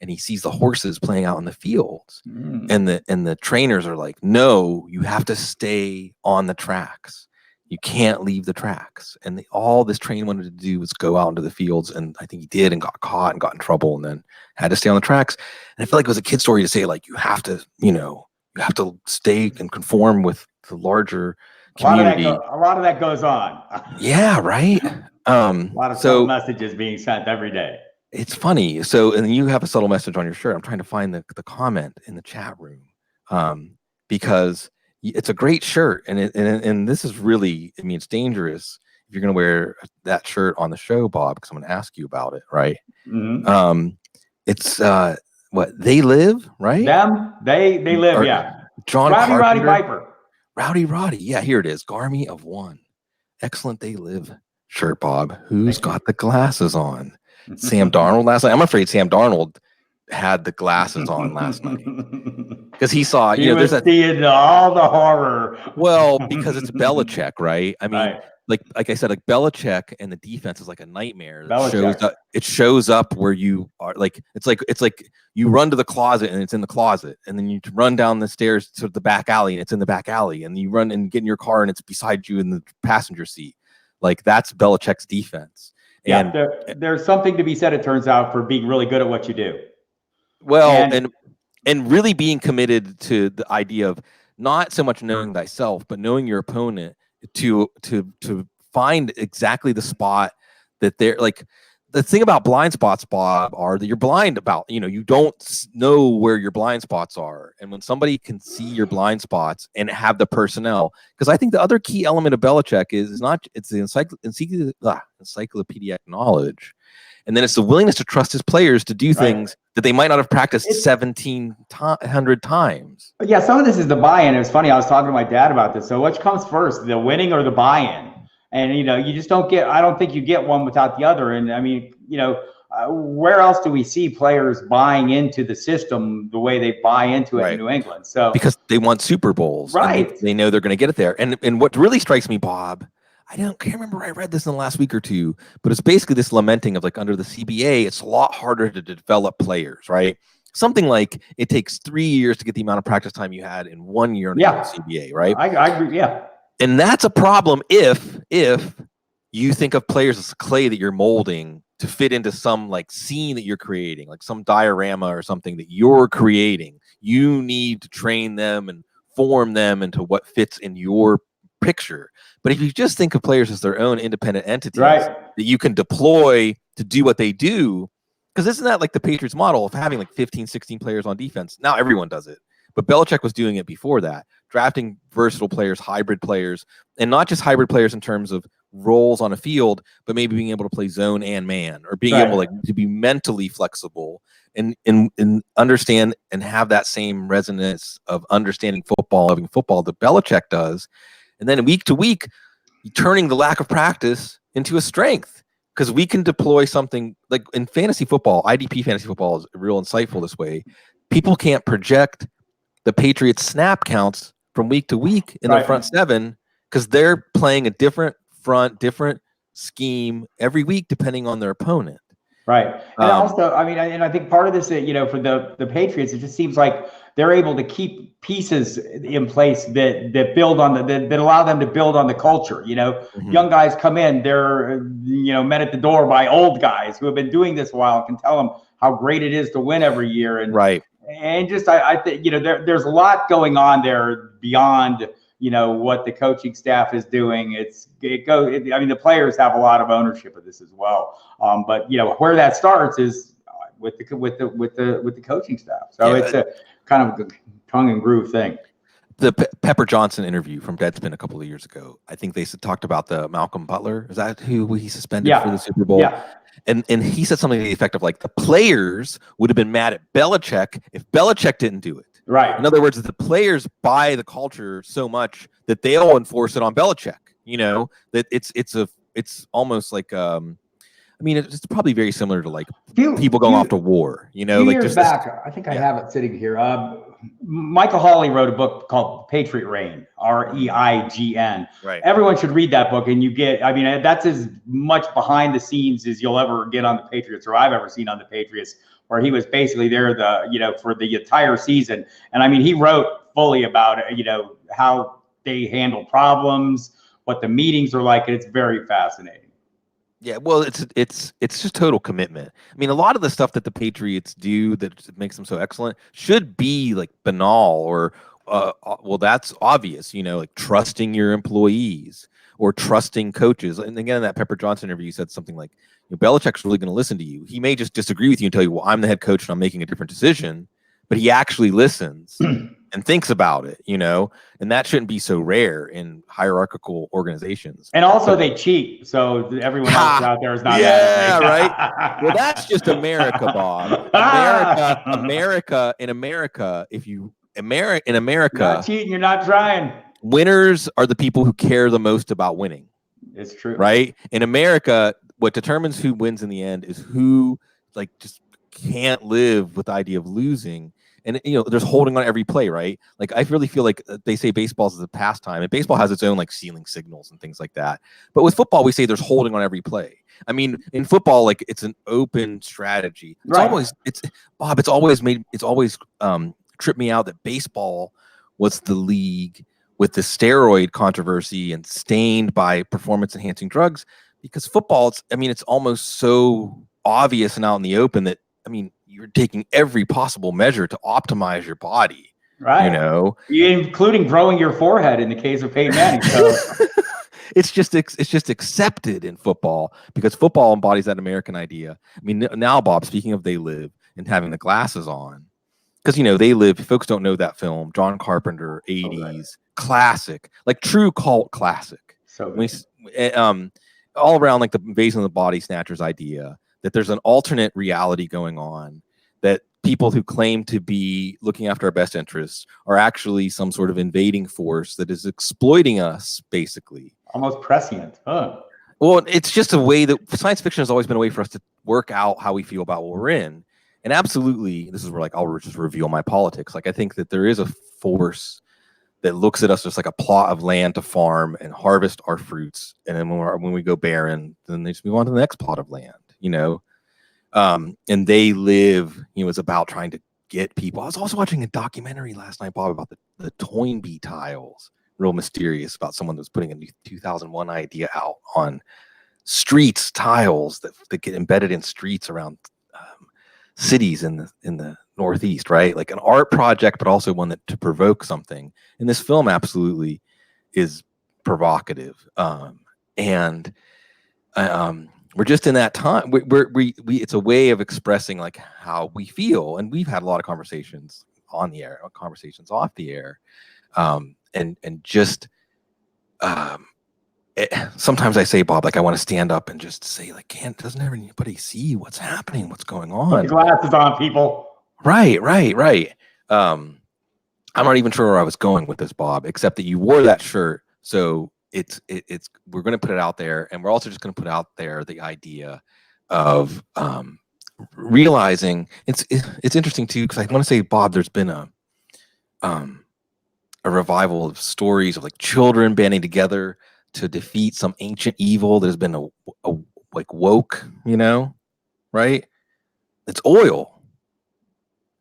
And he sees the horses playing out in the fields, and the trainers are like, "No, you have to stay on the tracks. You can't leave the tracks." And all this train wanted to do was go out into the fields, and I think he did, and got caught and got in trouble, and then had to stay on the tracks. And I feel like it was a kid story to say, like, you have to stay and conform with the larger community. A lot of that goes on. Yeah, right. A lot of subtle messages being sent every day. It's funny. So, and you have a subtle message on your shirt. I'm trying to find the comment in the chat room, because it's a great shirt, and this is really, I mean, it's dangerous if you're going to wear that shirt on the show, Bob, because I'm going to ask you about it, right? Mm-hmm. It's what they live, right? They live, yeah. John Roddy Piper. Rowdy. Yeah, here it is. Garmy of One. Excellent They Live shirt, Bob. Who's got the glasses on? Sam Darnold last night. I'm afraid Sam Darnold had the glasses on last night because he saw, there's seeing all the horror. Well, because it's Belichick, right? I mean, like I said, like Belichick and the defense is like a nightmare. It shows up where you are. Like it's like you run to the closet and it's in the closet, and then you run down the stairs to the back alley and it's in the back alley, and you run and get in your car and it's beside you in the passenger seat. Like that's Belichick's defense. Yeah, there's something to be said, it turns out, for being really good at what you do. Well, and really being committed to the idea of not so much knowing thyself, but knowing your opponent to find exactly the spot that they're like. The thing about blind spots, Bob, are that you're blind about, you don't know where your blind spots are. And when somebody can see your blind spots and have the personnel, because I think the other key element of Belichick it's the encyclopedic knowledge. And then it's the willingness to trust his players to do things that they might not have practiced 1,700 times. Yeah, some of this is the buy-in. It was funny. I was talking to my dad about this. So which comes first, the winning or the buy-in? And, you just I don't think you get one without the other. And I mean, where else do we see players buying into the system the way they buy into it in New England? So because they want Super Bowls, right? They know they're going to get it there. And what really strikes me, Bob, can't remember. I read this in the last week or two, but it's basically this lamenting of like under the CBA, it's a lot harder to develop players, right? Something like it takes 3 years to get the amount of practice time you had in 1 year in the CBA, right? I agree. Yeah. And that's a problem if you think of players as clay that you're molding to fit into some like scene that you're creating, like some diorama or something that you're creating. You need to train them and form them into what fits in your picture. But if you just think of players as their own independent entities that you can deploy to do what they do, because isn't that like the Patriots model of having like 15, 16 players on defense? Now everyone does it. But Belichick was doing it before that, drafting versatile players, hybrid players, and not just hybrid players in terms of roles on a field, but maybe being able to play zone and man, or being able to be mentally flexible and understand and have that same resonance of understanding football, loving football that Belichick does. And then week to week, turning the lack of practice into a strength. because we can deploy something like in fantasy football. IDP fantasy football is real insightful this way. People can't project the Patriots snap counts from week to week in their front seven because they're playing a different front, different scheme every week depending on their opponent. Right. And also, I mean, and I think part of this, you know, for the Patriots, it just seems like they're able to keep pieces in place that build on that allow them to build on the culture. You know, young guys come in, they're, you know, met at the door by old guys who have been doing this a while and can tell them how great it is to win every year. And and just I think, you know, there's a lot going on there beyond, you know, what the coaching staff is doing. I mean, the players have a lot of ownership of this as well. But you know, where that starts is with the coaching staff. So it's a kind of a tongue and groove thing. The Pepper Johnson interview from Deadspin a couple of years ago, I think they talked about the Malcolm Butler. Is that who he suspended for the Super Bowl? Yeah. And he said something to the effect of like the players would have been mad at Belichick if Belichick didn't do it. Right. In other words, the players buy the culture so much that they'll enforce it on Belichick. You know, that it's almost like I mean, it's probably very similar to like people going off to war. You know, like years back, I think I have it sitting here. Michael Hawley wrote a book called Patriot Reign, REIGN. Right. Everyone should read that book, and you get, I mean, that's as much behind the scenes as you'll ever get on the Patriots, or I've ever seen on the Patriots, where he was basically there for the entire season. And I mean, he wrote fully about, you know, how they handle problems, what the meetings are like, and it's very fascinating. Yeah, well, it's just total commitment. I mean, a lot of the stuff that the Patriots do that makes them so excellent should be like banal or well, that's obvious, you know, like trusting your employees or trusting coaches. And again, in that Pepper Johnson interview, you said something like, you know, Belichick's really going to listen to you. He may just disagree with you and tell you, well, I'm the head coach and I'm making a different decision, but he actually listens and thinks about it, you know, and that shouldn't be so rare in hierarchical organizations. And also they cheat. So everyone else out there is not. Yeah, right. Well, that's just America, Bob. America, in America, not cheating, you're not trying. Winners are the people who care the most about winning. It's true. Right? In America, what determines who wins in the end is who like just can't live with the idea of losing. And, you know, there's holding on every play, right? Like, I really feel like they say baseball is a pastime, and baseball has its own, like, ceiling signals and things like that. But with football, we say there's holding on every play. I mean, in football, like, it's an open strategy. It's always tripped me out that baseball was the league with the steroid controversy and stained by performance-enhancing drugs, because football, it's almost so obvious and out in the open that, I mean, you're taking every possible measure to optimize your body, right? You know, including growing your forehead in the case of Peyton Manning. So it's just accepted in football because football embodies that American idea. I mean, now, Bob, speaking of They Live and having the glasses on, because, you know, They Live, folks don't know that film, John Carpenter, 80s, classic, like true cult classic. So all around, like the Invasion of the Body Snatchers idea that there's an alternate reality going on, that people who claim to be looking after our best interests are actually some sort of invading force that is exploiting us, basically. Almost prescient. Huh. Well, it's just a way that science fiction has always been a way for us to work out how we feel about what we're in. And absolutely, this is where, like, I'll just reveal my politics. Like, I think that there is a force that looks at us just like a plot of land to farm and harvest our fruits. And then when we go barren, then they just move on to the next plot of land, you know? And They Live, you know, it's about trying to get people. I was also watching a documentary last night, Bob, about the Toynbee tiles. Real mysterious, about someone that was putting a new 2001 idea out on streets, tiles that get embedded in streets around cities in the Northeast, right? Like an art project, but also one that to provoke something. And this film absolutely is provocative. And we're just in that time. It's a way of expressing like how we feel, and we've had a lot of conversations on the air, conversations off the air, and just sometimes I say, Bob, like I want to stand up and just say, like, doesn't everybody see what's happening, what's going on? Put the glasses on, people. Right. I'm not even sure where I was going with this, Bob, except that you wore that shirt. So we're going to put it out there, and we're also just going to put out there the idea of realizing it's interesting too, because I want to say, Bob, there's been a revival of stories of like children banding together to defeat some ancient evil. There's been a like woke, right? It's oil.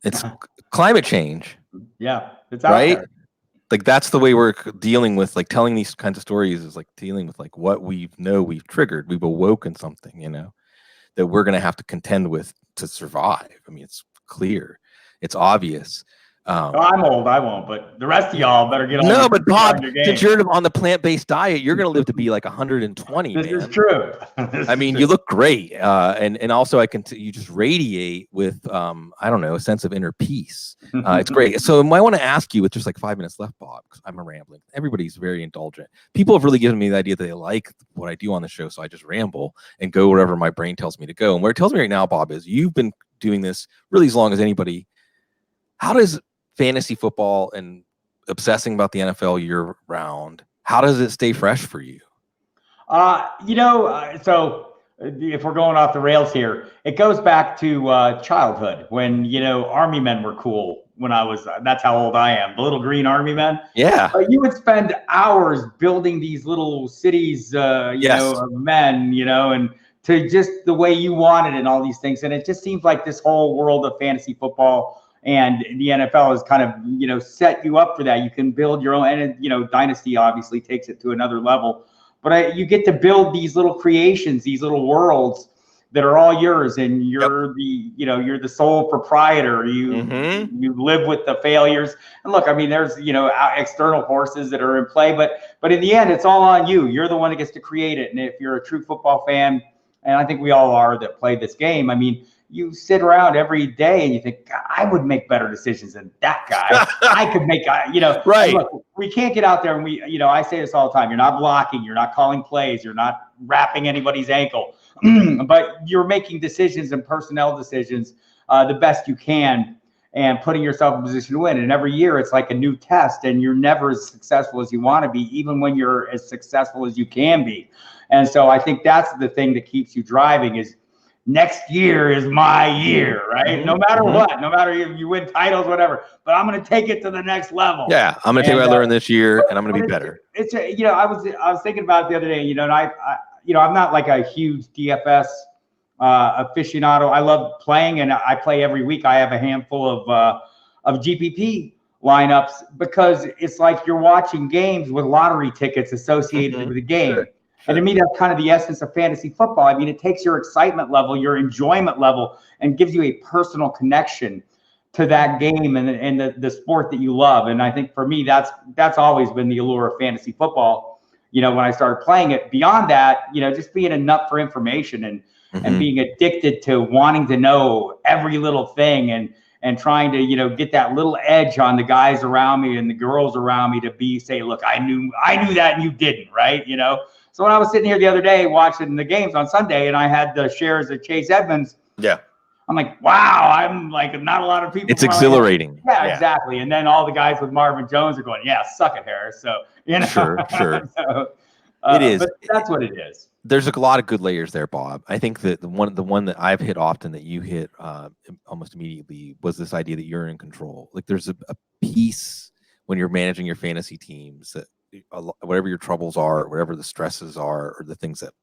It's climate change. Yeah, it's out right there. Like that's the way we're dealing with, like, telling these kinds of stories is like dealing with like what we've triggered, we've awoken something, that we're going to have to contend with to survive. I mean, it's clear, it's obvious. Well, I'm old, I won't, but the rest of y'all better get on. No, but Bob, since you're on the plant-based diet, you're going to live to be like 120. This is true. I mean, you look great, and also you just radiate with I don't know, a sense of inner peace. It's great. So I want to ask you, with just like 5 minutes left, Bob, because I'm rambling. Everybody's very indulgent. People have really given me the idea that they like what I do on the show, so I just ramble and go wherever my brain tells me to go. And where it tells me right now, Bob, is you've been doing this really as long as anybody. How does fantasy football and obsessing about the NFL year round, how does it stay fresh for you? So if we're going off the rails here, it goes back to childhood when, Army men were cool when that's how old I am. The little green Army men. Yeah. You would spend hours building these little cities, of men, and to just the way you wanted and all these things. And it just seems like this whole world of fantasy football and the NFL has kind of, set you up for that. You can build your own, and, Dynasty obviously takes it to another level. But you get to build these little creations, these little worlds that are all yours, and you're you're the sole proprietor. You live with the failures. And look, I mean, there's external forces that are in play, but in the end, it's all on you. You're the one that gets to create it. And if you're a true football fan, and I think we all are that play this game, I mean, you sit around every day and you think, God, I would make better decisions than that guy. I could make, right. Look, we can't get out there and I say this all the time. You're not blocking, you're not calling plays, you're not wrapping anybody's ankle, but you're making decisions and personnel decisions the best you can and putting yourself in a position to win. And every year it's like a new test, and you're never as successful as you want to be, even when you're as successful as you can be. And so I think that's the thing that keeps you driving is, next year is my year, right? No matter what, no matter if you win titles, whatever, but I'm going to take it to the next level. Yeah, I'm going to take what I learned this year, and I'm going to be better. I was thinking about it the other day, and I'm not like a huge DFS aficionado. I love playing, and I play every week. I have a handful of GPP lineups because it's like you're watching games with lottery tickets associated with the game. Sure. And to me, that's kind of the essence of fantasy football. I mean, it takes your excitement level, your enjoyment level, and gives you a personal connection to that game and the sport that you love. And I think for me, that's always been the allure of fantasy football. When I started playing it, beyond that, just being a nut for information and being addicted to wanting to know every little thing and trying to, get that little edge on the guys around me and the girls around me to say, look, I knew that and you didn't, right? So when I was sitting here the other day watching the games on Sunday and I had the shares of Chase Edmonds, I'm like, wow, I'm like, not a lot of people. It's exhilarating. Yeah, exactly. And then all the guys with Marvin Jones are going, yeah, suck it, Harris. So, Sure. So, it is. But that's what it is. There's a lot of good layers there, Bob. I think that the one that I've hit often that you hit almost immediately was this idea that you're in control. Like there's a piece when you're managing your fantasy teams that whatever your troubles are, whatever the stresses are, or the things that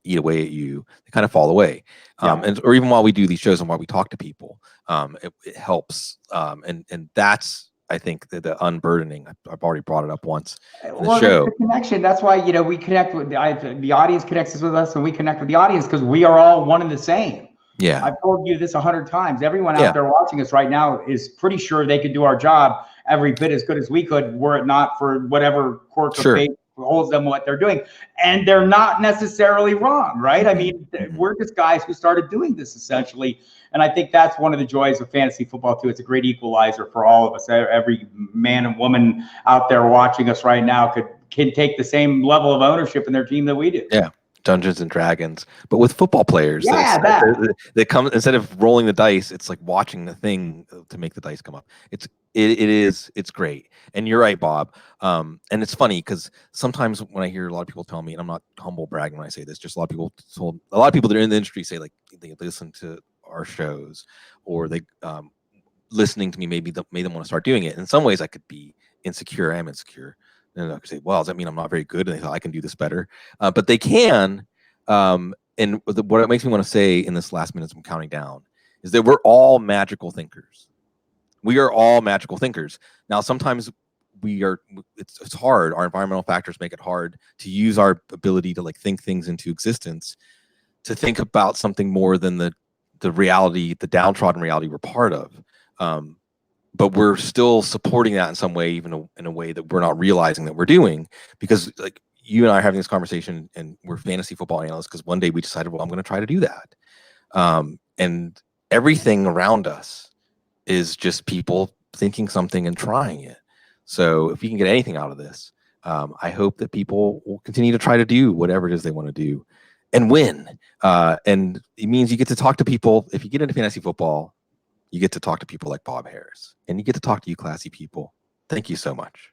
eat away at you, they kind of fall away. Or even while we do these shows and while we talk to people, it helps. And that's, I think, the unburdening. I've already brought it up once in the show. The connection. That's why we connect with the audience connects with us, and we connect with the audience because we are all one and the same. Yeah, I've told you this 100 times. Everyone out there watching us right now is pretty sure they could do our job every bit as good as we could, were it not for whatever quirk of fate holds them what they're doing. And they're not necessarily wrong, right? I mean, we're just guys who started doing this essentially. And I think that's one of the joys of fantasy football too. It's a great equalizer for all of us. Every man and woman out there watching us right now can take the same level of ownership in their team that we do. Yeah. Dungeons and Dragons, but with football players. Yeah, that come instead of rolling the dice, it's like watching the thing to make the dice come up. It's great. And you're right, Bob. And it's funny because sometimes when I hear a lot of people tell me, and I'm not humble bragging when I say this, just a lot of people that are in the industry say like they listen to our shows, or they listening to me made them want to start doing it. In some ways, I could be insecure. I am insecure. And I could say, well, does that mean I'm not very good? And they thought I can do this better. But they can. And what it makes me want to say in this last minute, I'm counting down, is that we're all magical thinkers. We are all magical thinkers. Now, sometimes it's hard. Our environmental factors make it hard to use our ability to like think things into existence, to think about something more than the reality, the downtrodden reality we're part of. But we're still supporting that in some way, even in a way that we're not realizing that we're doing, because like you and I are having this conversation and we're fantasy football analysts because one day we decided, well, I'm going to try to do that. And everything around us is just people thinking something and trying it. So if we can get anything out of this, I hope that people will continue to try to do whatever it is they want to do and win. And it means you get to talk to people. If you get into fantasy football, you get to talk to people like Bob Harris, and you get to talk to you classy people. Thank you so much.